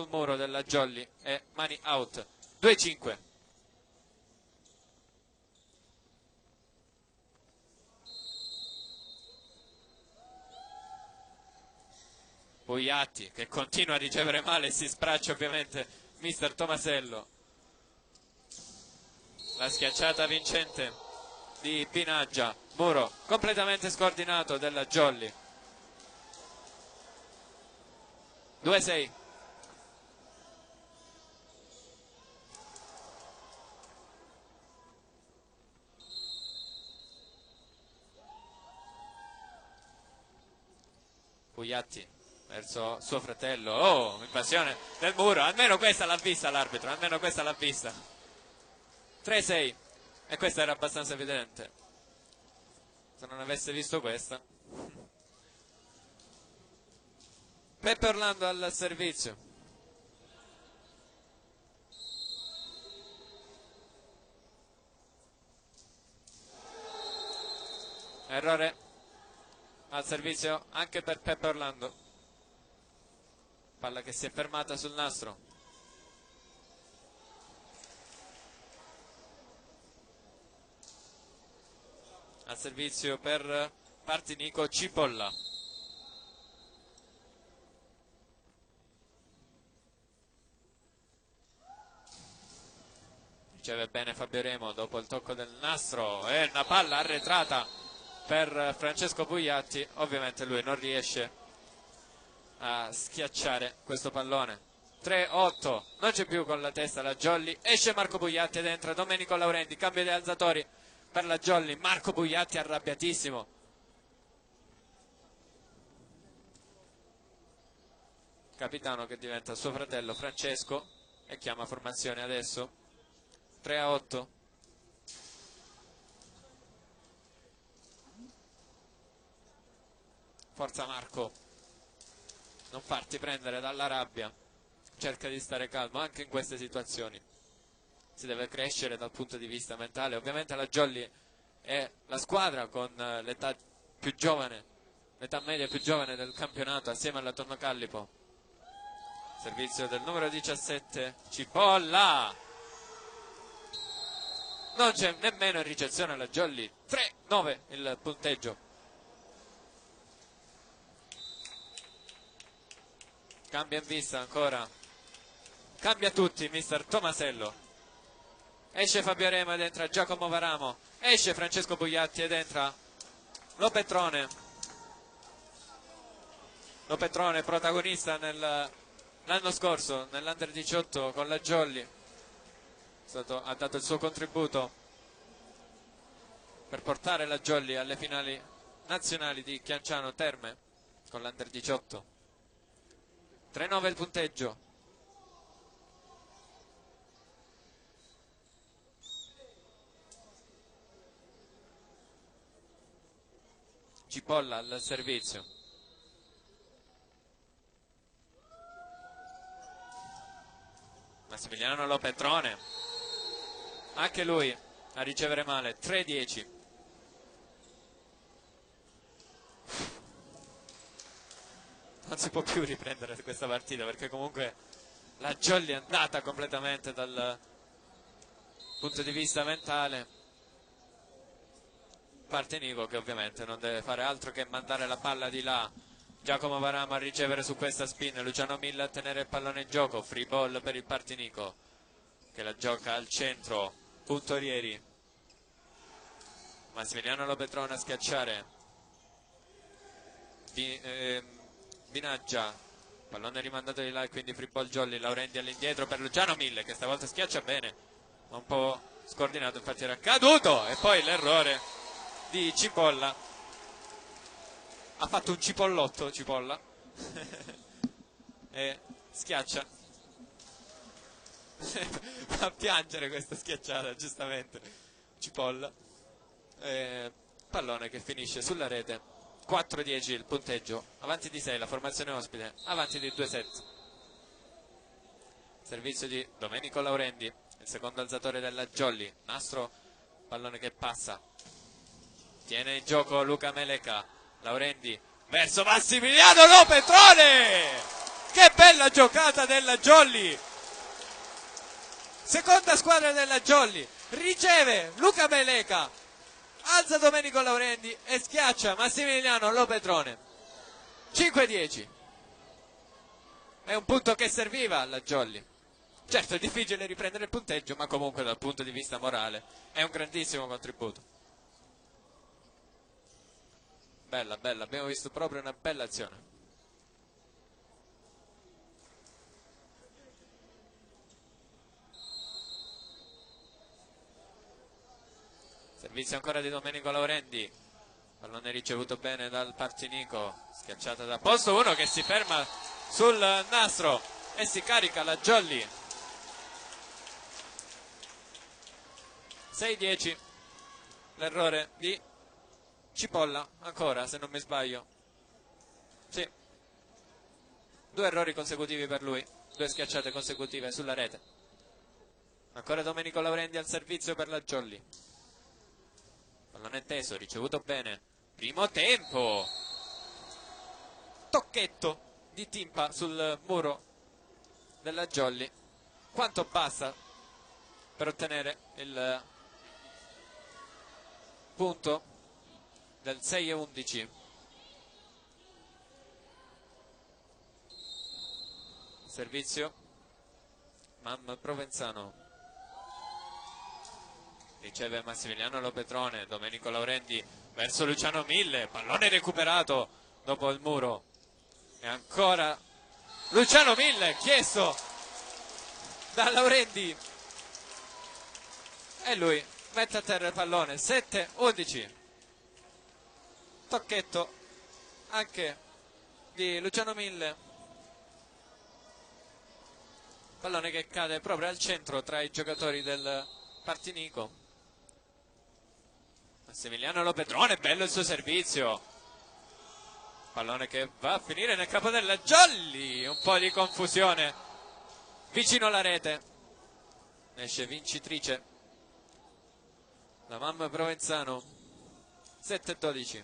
muro della Jolly e mani out. 2-5. Bugliatti che continua a ricevere male e si spraccia ovviamente mister Tomasello. La schiacciata vincente di Pinaggia, muro completamente scordinato della Jolly. 2-6. Bugliatti verso suo fratello. Oh, invasione del muro. Almeno questa l'ha vista l'arbitro, almeno questa l'ha vista. 3-6. E questa era abbastanza evidente. Se non avesse visto questa. Peppe Orlando al servizio. Errore al servizio anche per Peppe Orlando. Palla che si è fermata sul nastro. Al servizio per Partinico Cipolla. riceve bene Fabio Remo dopo il tocco del nastro e una palla arretrata per Francesco Bugliatti. Ovviamente lui non riesce a schiacciare questo pallone. 3-8, non c'è più con la testa la Jolly, esce Marco Bugliatti ed entra Domenico Laurenti, cambio di alzatori per la Jolly. Marco Bugliatti arrabbiatissimo, capitano che diventa suo fratello Francesco e chiama formazione adesso. 3-8. Forza Marco, non farti prendere dalla rabbia, cerca di stare calmo anche in queste situazioni. Si deve crescere dal punto di vista mentale. Ovviamente la Jolly è la squadra con l'età più giovane, l'età media più giovane del campionato, assieme alla Tonno Callipo. Servizio del numero 17 Cipolla, non c'è nemmeno in ricezione la Jolly. 3-9 il punteggio. Cambia in vista ancora, cambia tutti mister Tomasello. Esce Fabio Remo ed entra Giacomo Varamo, esce Francesco Bugliatti ed entra Lopetrone. Lopetrone protagonista l'anno scorso nell'Under 18 con la Jolly, ha dato il suo contributo per portare la Jolly alle finali nazionali di Chianciano Terme con l'Under 18. 3-9 il punteggio. Cipolla al servizio. Massimiliano Lopetrone, anche lui a ricevere male. 3-10. Non si può più riprendere questa partita perché comunque la Jolly è andata completamente dal punto di vista mentale. Parte Nico che ovviamente non deve fare altro che mandare la palla di là. Giacomo Varamo a ricevere su questa spin, Luciano Milla a tenere il pallone in gioco, free ball per il Partinico che la gioca al centro, Puntorieri. Massimiliano Lopetrone a schiacciare, Binaggia, pallone rimandato di là e quindi free ball Jolly. Laurenti all'indietro per Luciano Mille che stavolta schiaccia bene, ma un po' scordinato, infatti era caduto. E poi l'errore di Cipolla, ha fatto un cipollotto Cipolla e schiaccia. Fa piangere questa schiacciata giustamente Cipolla. Pallone che finisce sulla rete. 4-10 il punteggio, avanti di 6 la formazione ospite, avanti di 2-7. Servizio di Domenico Laurenti, il secondo alzatore della Jolly. Nastro, pallone che passa, tiene in gioco Luca Meleca. Laurenti verso Massimiliano Lopetrone, che bella giocata della Jolly, seconda squadra della Jolly, riceve Luca Meleca, alza Domenico Laurenti e schiaccia Massimiliano Lopetrone. 5-10, è un punto che serviva alla Jolly. Certo è difficile riprendere il punteggio, ma comunque dal punto di vista morale è un grandissimo contributo. Bella, bella, abbiamo visto proprio una bella azione. Servizio ancora di Domenico Laurenti, pallone ricevuto bene dal Partinico, schiacciata da posto 1 che si ferma sul nastro e si carica la Jolly. 6-10 l'errore di Cipolla ancora, se non mi sbaglio. Sì, 2 errori consecutivi per lui, 2 schiacciate consecutive sulla rete. Ancora Domenico Laurenti al servizio per la Jolly. Pallone teso, ricevuto bene. Primo tempo. Tocchetto di Timpa sul muro della Jolly. Quanto basta per ottenere il punto del 6-11. Servizio Mam Provenzano. riceve Massimiliano Lopetrone, Domenico Laurendi verso Luciano Mille, pallone recuperato dopo il muro, e ancora Luciano Mille chiesto da Laurendi, e lui mette a terra il pallone. 7-11, tocchetto anche di Luciano Mille, pallone che cade proprio al centro tra i giocatori del Partinico. Massimiliano Lopetrone, bello il suo servizio, pallone che va a finire nel capo della Jolly, un po' di confusione vicino alla rete, esce vincitrice la Mamma Provenzano. 7-12.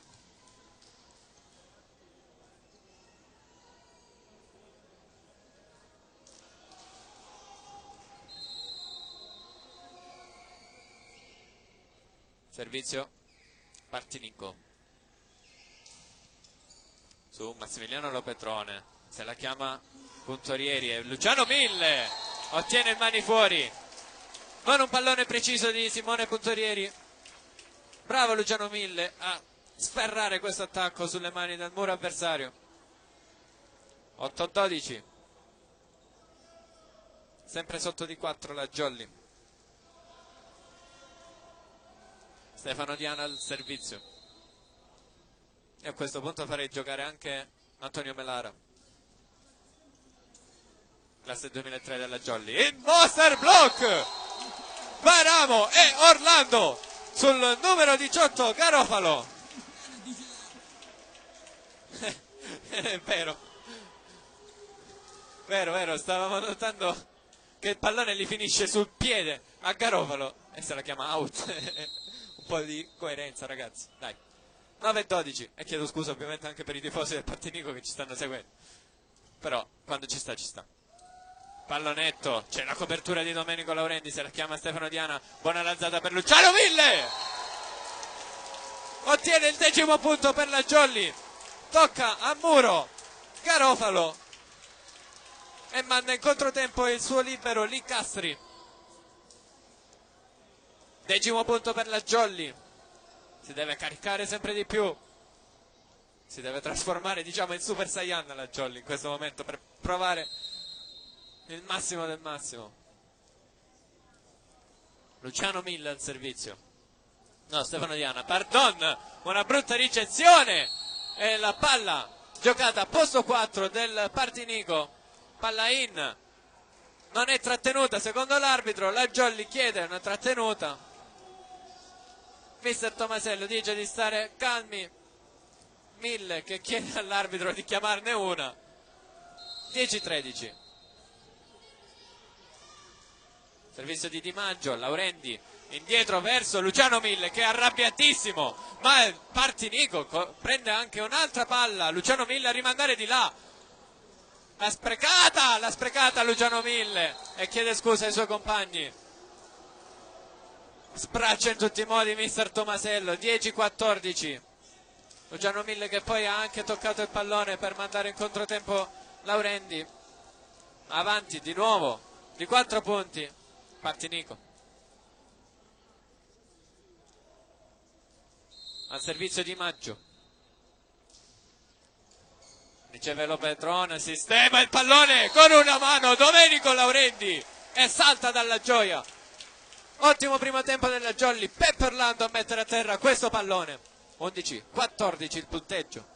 Servizio Partinico su Massimiliano Lopetrone, se la chiama Puntorieri e Luciano Mille ottiene il mani fuori, non un pallone preciso di Simone Puntorieri. Bravo Luciano Mille a sferrare questo attacco sulle mani del muro avversario. 8-12, sempre sotto di 4 la Jolly. Stefano Diana al servizio, e a questo punto farei giocare anche Antonio Melara, classe 2003 della Jolly. Il Monster Block, Baramo e Orlando sul numero 18 Garofalo. È vero, stavamo notando che il pallone gli finisce sul piede a Garofalo e se la chiama out. Un po' di coerenza, ragazzi, dai. 9-12, e chiedo scusa ovviamente anche per i tifosi del Partinico che ci stanno seguendo, però quando ci sta ci sta. Pallonetto, c'è la copertura di Domenico Laurendi, se la chiama Stefano Diana, buona l'alzata per Luciano Mille, ottiene il 10° punto per la Jolly, tocca a muro Garofalo e manda in controtempo il suo libero Licastri. 10° punto per la Jolly, si deve caricare sempre di più, si deve trasformare, diciamo, in Super Saiyan la Jolly in questo momento per provare il massimo del massimo. Luciano Mille al servizio, no, Stefano Diana, pardon, una brutta ricezione e la palla giocata a posto 4 del Partinico, palla in, non è trattenuta secondo l'arbitro, la Jolly chiede una trattenuta. Mister Tomasello dice di stare calmi, Mille che chiede all'arbitro di chiamarne una. 10-13. Servizio di Di Maggio, Laurendi indietro verso Luciano Mille che è arrabbiatissimo, ma il Partinico prende anche un'altra palla, Luciano Mille a rimandare di là, l'ha sprecata Luciano Mille e chiede scusa ai suoi compagni. Sbraccia in tutti i modi mister Tomasello. 10-14, Luciano Mille che poi ha anche toccato il pallone per mandare in controtempo Laurendi. Avanti di nuovo di 4 punti Partinico. Al servizio Di Maggio, riceve Lopetrone, sistema il pallone con una mano Domenico Laurendi e salta dalla gioia. Ottimo primo tempo della Jolly, Pepperlando a mettere a terra questo pallone. 11-14 il punteggio.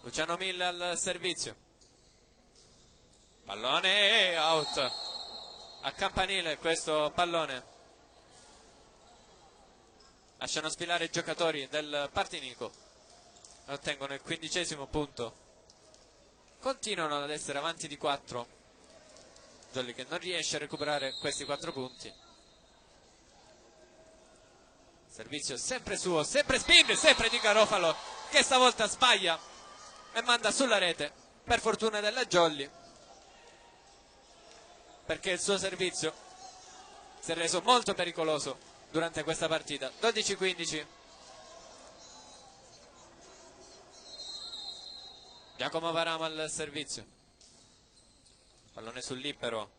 Luciano Mille al servizio, pallone out a campanile questo pallone, lasciano sfilare i giocatori del Partinico, ottengono il 15° punto, continuano ad essere avanti di 4, Jolly che non riesce a recuperare questi 4 punti. Servizio sempre suo, sempre spin, sempre di Garofalo che stavolta sbaglia e manda sulla rete, per fortuna della Jolly, perché il suo servizio si è reso molto pericoloso durante questa partita. 12-15. Giacomo Varamo al servizio. Pallone sul libero.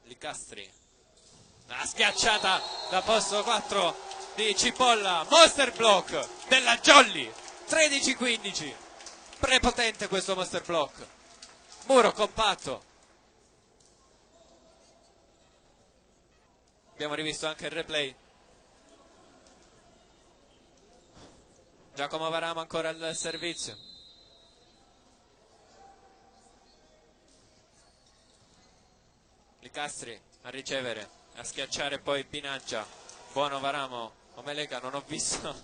Licastri. La schiacciata da posto 4 di Cipolla. Monster block della Jolly. 13-15. Prepotente questo monster block. Muro compatto. Abbiamo rivisto anche il replay. Giacomo Varamo ancora al servizio. Licastri a ricevere, a schiacciare poi Pinaggia. Buono Varamo. Omeleca non ho visto.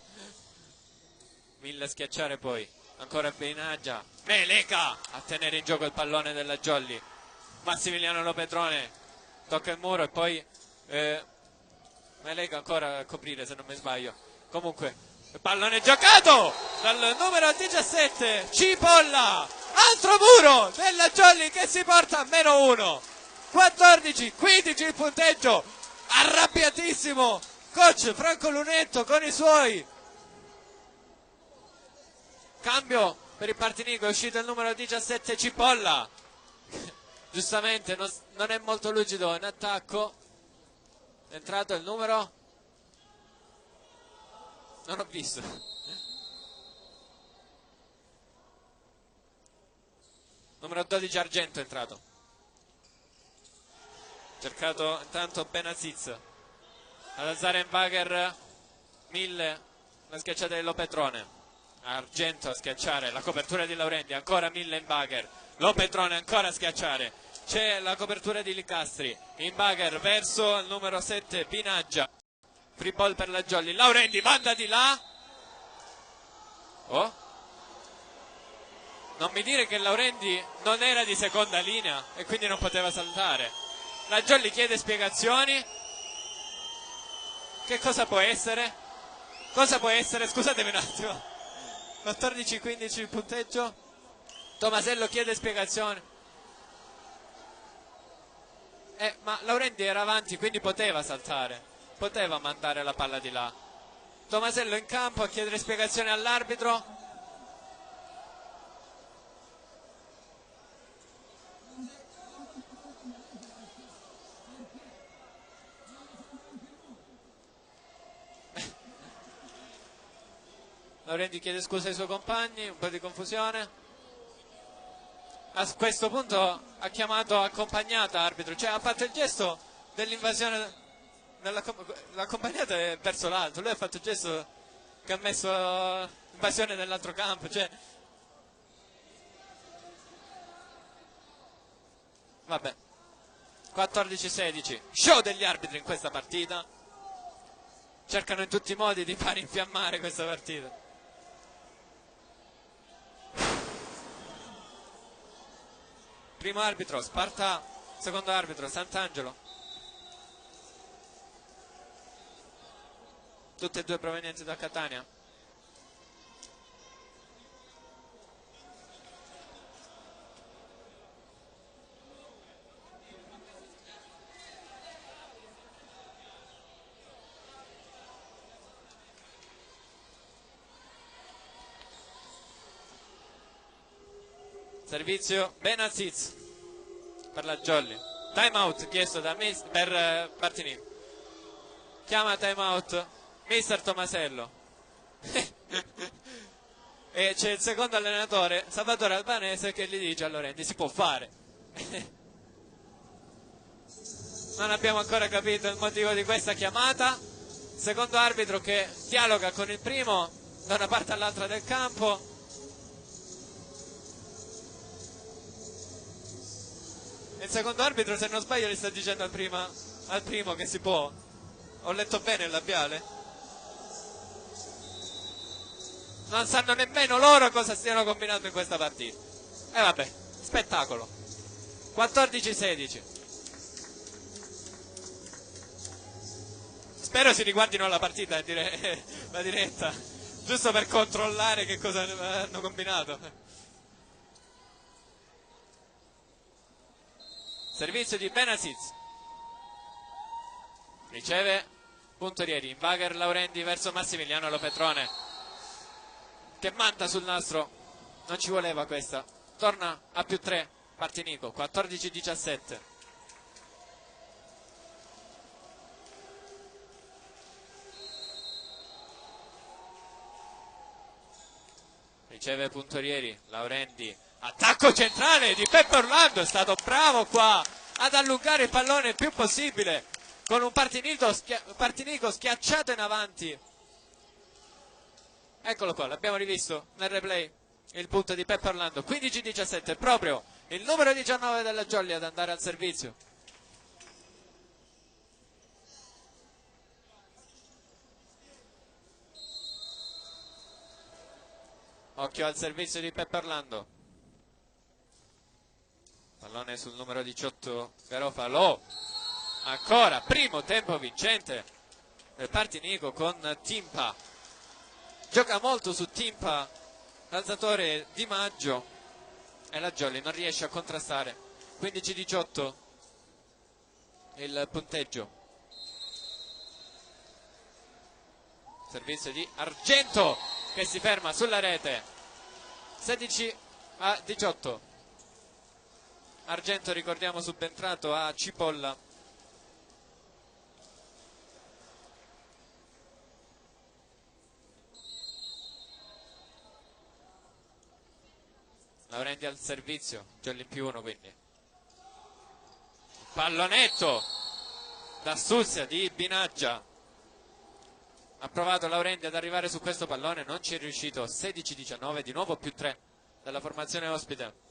Mille a schiacciare poi. Ancora Pinaggia. Meleca a tenere in gioco il pallone della Jolly. Massimiliano Lopetrone tocca il muro e poi Meleca ancora a coprire se non mi sbaglio. Comunque pallone giocato dal numero 17 Cipolla. Altro muro della Jolly che si porta a -1. 14-15 il punteggio. Arrabbiatissimo coach Franco Lunetto con i suoi. Cambio per il Partinico, è uscito il numero 17 Cipolla. Giustamente non è molto lucido in attacco. È entrato il numero, non ho visto. Numero 12 Argento è entrato. Cercato intanto Benaziz ad alzare in Bagher. 1000 la schiacciata di Lopetrone. Argento a schiacciare la copertura di Laurendi, ancora 1000 in Bagher. Lopetrone ancora a schiacciare. C'è la copertura di Licastri in Bagher verso il numero 7 Pinaggia. Free ball per la Jolly. Laurendi manda di là. Oh, non mi dire che Laurendi non era di seconda linea e quindi non poteva saltare. La Jolly chiede spiegazioni. Che cosa può essere? Cosa può essere? Scusatemi un attimo. 14-15 il punteggio. Tomasello chiede spiegazioni. Ma Laurendi era avanti, quindi poteva saltare. Poteva mandare la palla di là. Tomasello in campo a chiedere spiegazioni all'arbitro. Laurendi chiede scusa ai suoi compagni, un po' di confusione. A questo punto ha chiamato accompagnata arbitro, cioè ha fatto il gesto dell'invasione. L'accompagnata è verso l'alto, lui ha fatto il gesto che ha messo invasione nell'altro campo, cioè. Vabbè. 14-16, show degli arbitri in questa partita. Cercano in tutti i modi di far infiammare questa partita. Primo arbitro Sparta, secondo arbitro Sant'Angelo. Tutte e due provenienti da Catania. Servizio Benaziz per la Jolly. Time out chiesto per Partinico. Chiama time out mister Tomasello. E c'è il secondo allenatore Salvatore Albanese che gli dice a Laurendi: si può fare. Non abbiamo ancora capito il motivo di questa chiamata. Secondo arbitro che dialoga con il primo da una parte all'altra del campo. Il secondo arbitro, se non sbaglio, gli sta dicendo al primo che si può. Ho letto bene il labiale? Non sanno nemmeno loro cosa stiano combinando in questa partita. E vabbè, spettacolo. 14-16. Spero si riguardino la partita e la diretta, giusto per controllare che cosa hanno combinato. Servizio di Benaziz. Riceve puntorieri. Invagher Laurendi verso Massimiliano Lopetrone, che manda sul nastro. Non ci voleva questa. torna a +3 Partinico, 14-17. Riceve Puntorieri, Laurendi, attacco centrale di Peppe Orlando, è stato bravo qua ad allungare il pallone il più possibile con un Partinico schiacciato in avanti. Eccolo qua, l'abbiamo rivisto nel replay, il punto di Peppe Orlando, 15-17, proprio il numero 19 della Jolly ad andare al servizio. Occhio al servizio di Peppe Orlando. Pallone sul numero 18, Garofalo. Ancora, primo tempo vincente del Partinico con Timpa. Gioca molto su Timpa, l'alzatore Di Maggio, e la Jolly non riesce a contrastare. 15-18 il punteggio. Servizio di Argento che si ferma sulla rete. 16-18. Argento, ricordiamo, subentrato a Cipolla. Laurendi al servizio, Jolly +1 quindi. Pallonetto da Suzia di Binaggia. Ha provato Laurendi ad arrivare su questo pallone, non ci è riuscito. 16-19, di nuovo +3 dalla formazione ospite.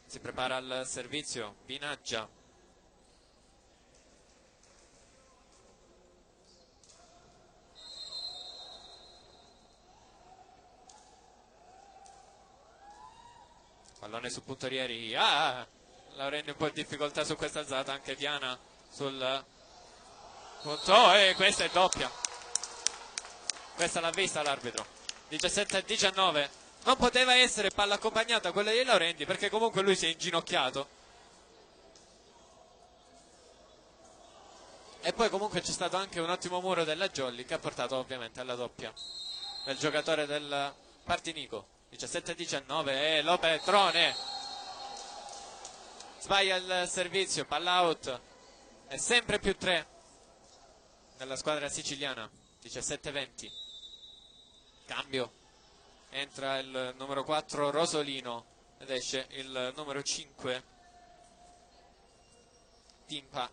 Si prepara al servizio Binaggia. Pallone su Puntorieri. Laurendi un po' in difficoltà su questa alzata, anche Diana sul punto, e questa è doppia. Questa l'ha vista l'arbitro. 17-19. Non poteva essere palla accompagnata quella di Laurendi, perché comunque lui si è inginocchiato. E poi comunque c'è stato anche un ottimo muro della Jolly che ha portato ovviamente alla doppia del giocatore del Partinico. 17-19 e Lopetrone sbaglia il servizio, palla out, è sempre +3 nella squadra siciliana. 17-20. Cambio, entra il numero 4 Rosolino ed esce il numero 5 Timpa.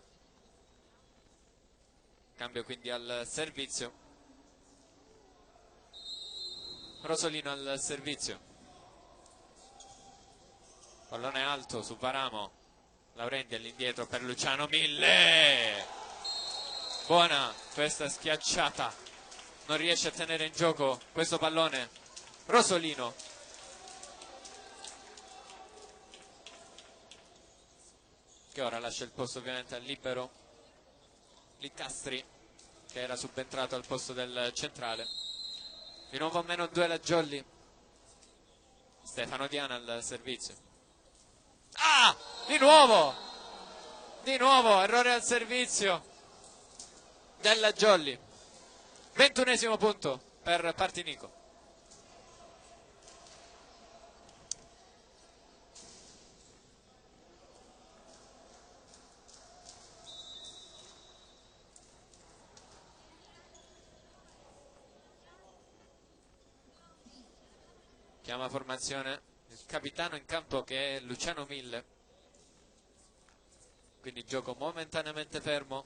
Cambio quindi al servizio, Rosolino al servizio. Pallone alto su Varamo, Laurendi all'indietro per Luciano Mille. Buona questa schiacciata, non riesce a tenere in gioco questo pallone Rosolino. Che ora lascia il posto ovviamente al libero Licastri, che era subentrato al posto del centrale. Di nuovo -2 la Jolly. Stefano Diana al servizio. Di nuovo errore al servizio della Jolly. 21esimo punto per Partinico. Chiama formazione il capitano in campo, che è Luciano Mille, quindi gioco momentaneamente fermo,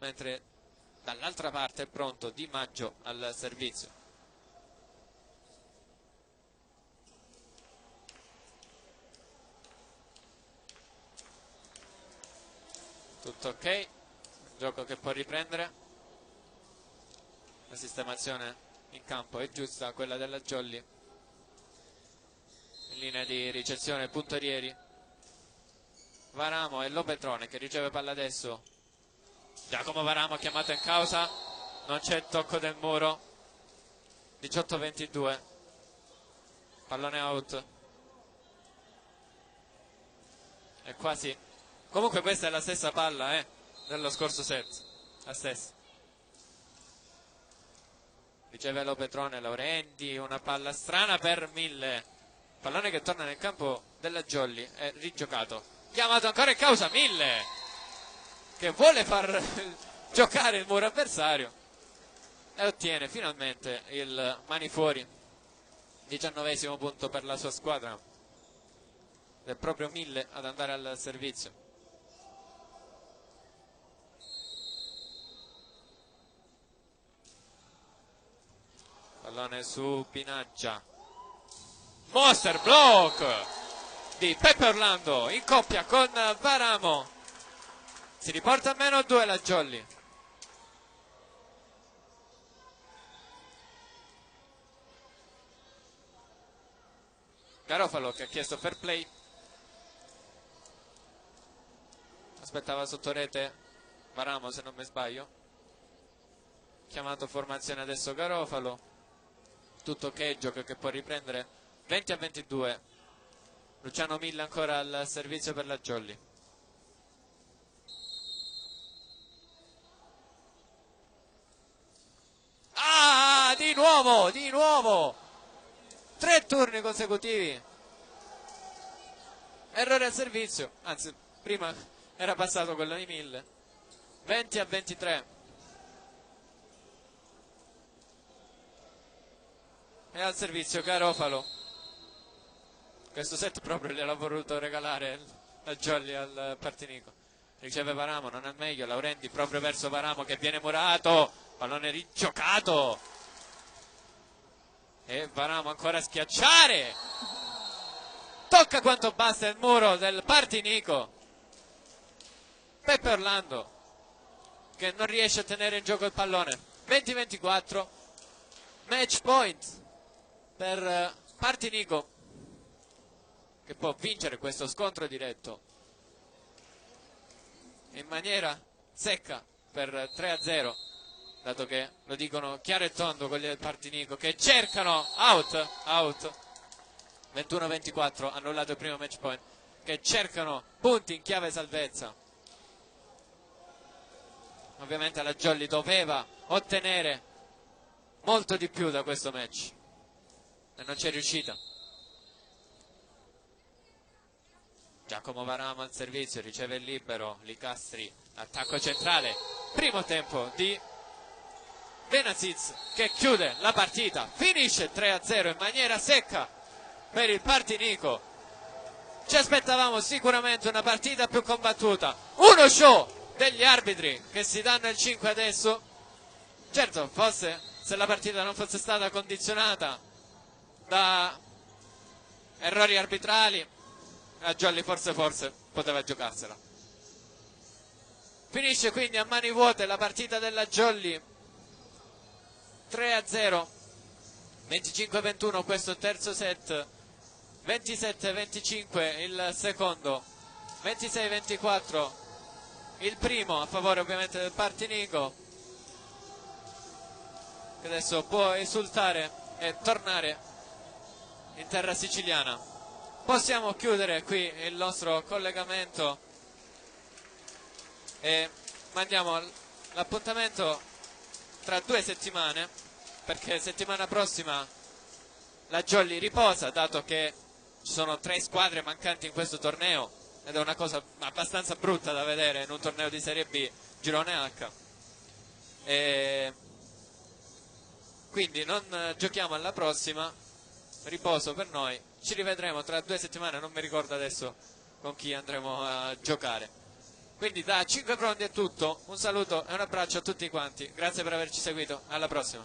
mentre dall'altra parte è pronto Di Maggio al servizio. Tutto ok, gioco che può riprendere. La sistemazione in campo è giusta, quella della Jolly. In linea di ricezione Puntorieri, Varamo e Lopetrone che riceve palla adesso. Giacomo Varamo chiamato in causa, non c'è tocco del muro. 18-22, pallone out, e quasi Comunque questa è la stessa palla dello scorso set, la stessa. Riceve Lopetrone, Laurenti, una palla strana per Mille, pallone che torna nel campo della Jolly, è rigiocato, chiamato ancora in causa Mille, che vuole far giocare il muro avversario e ottiene finalmente il mani fuori, 19° punto per la sua squadra, ed è proprio Mille ad andare al servizio. Pallone su Pinaggia, monster block di Peppe Orlando in coppia con Varamo, si riporta a -2 la Jolly. Garofalo che ha chiesto fair play, aspettava sotto rete Varamo se non mi sbaglio, chiamato formazione adesso Garofalo, tutto ok, gioco che può riprendere, 20-22, Luciano Mille ancora al servizio per la Jolly. Ah, di nuovo, 3 turni consecutivi, errore al servizio, anzi prima era passato quello di Mille, 20-23. E al servizio Garofalo, questo set proprio gliel'ha voluto regalare la Jolly al Partinico. Riceve Varamo, non al meglio, Laurenti proprio verso Varamo che viene murato, pallone rigiocato e Varamo ancora a schiacciare, tocca quanto basta il muro del Partinico. Peppe Orlando che non riesce a tenere in gioco il pallone, 20-24, match point per Partinico che può vincere questo scontro diretto in maniera secca per 3-0, dato che lo dicono chiaro e tondo quelli del Partinico che cercano out, 21-24, annullato il primo match point, che cercano punti in chiave salvezza. Ovviamente la Jolly doveva ottenere molto di più da questo match e non ci è riuscita. Giacomo Varamo al servizio, riceve il libero, Licastri, attacco centrale, primo tempo di Benaziz che chiude la partita, finisce 3-0 in maniera secca per il Partinico. Ci aspettavamo sicuramente una partita più combattuta, uno show degli arbitri che si danno il 5 adesso. Certo, forse se la partita non fosse stata condizionata da errori arbitrali, la Jolly forse poteva giocarsela. Finisce quindi a mani vuote la partita della Jolly, 3-0, 25-21 questo terzo set, 27-25 il secondo, 26-24 il primo a favore ovviamente del Partinico, che adesso può esultare e tornare in terra siciliana. Possiamo chiudere qui il nostro collegamento e mandiamo l'appuntamento tra 2 settimane, perché settimana prossima la Jolly riposa, dato che ci sono 3 squadre mancanti in questo torneo ed è una cosa abbastanza brutta da vedere in un torneo di Serie B girone H, e quindi non giochiamo alla prossima, riposo per noi, ci rivedremo tra 2 settimane, non mi ricordo adesso con chi andremo a giocare. Quindi da 5 Frondi è tutto, un saluto e un abbraccio a tutti quanti, grazie per averci seguito, alla prossima.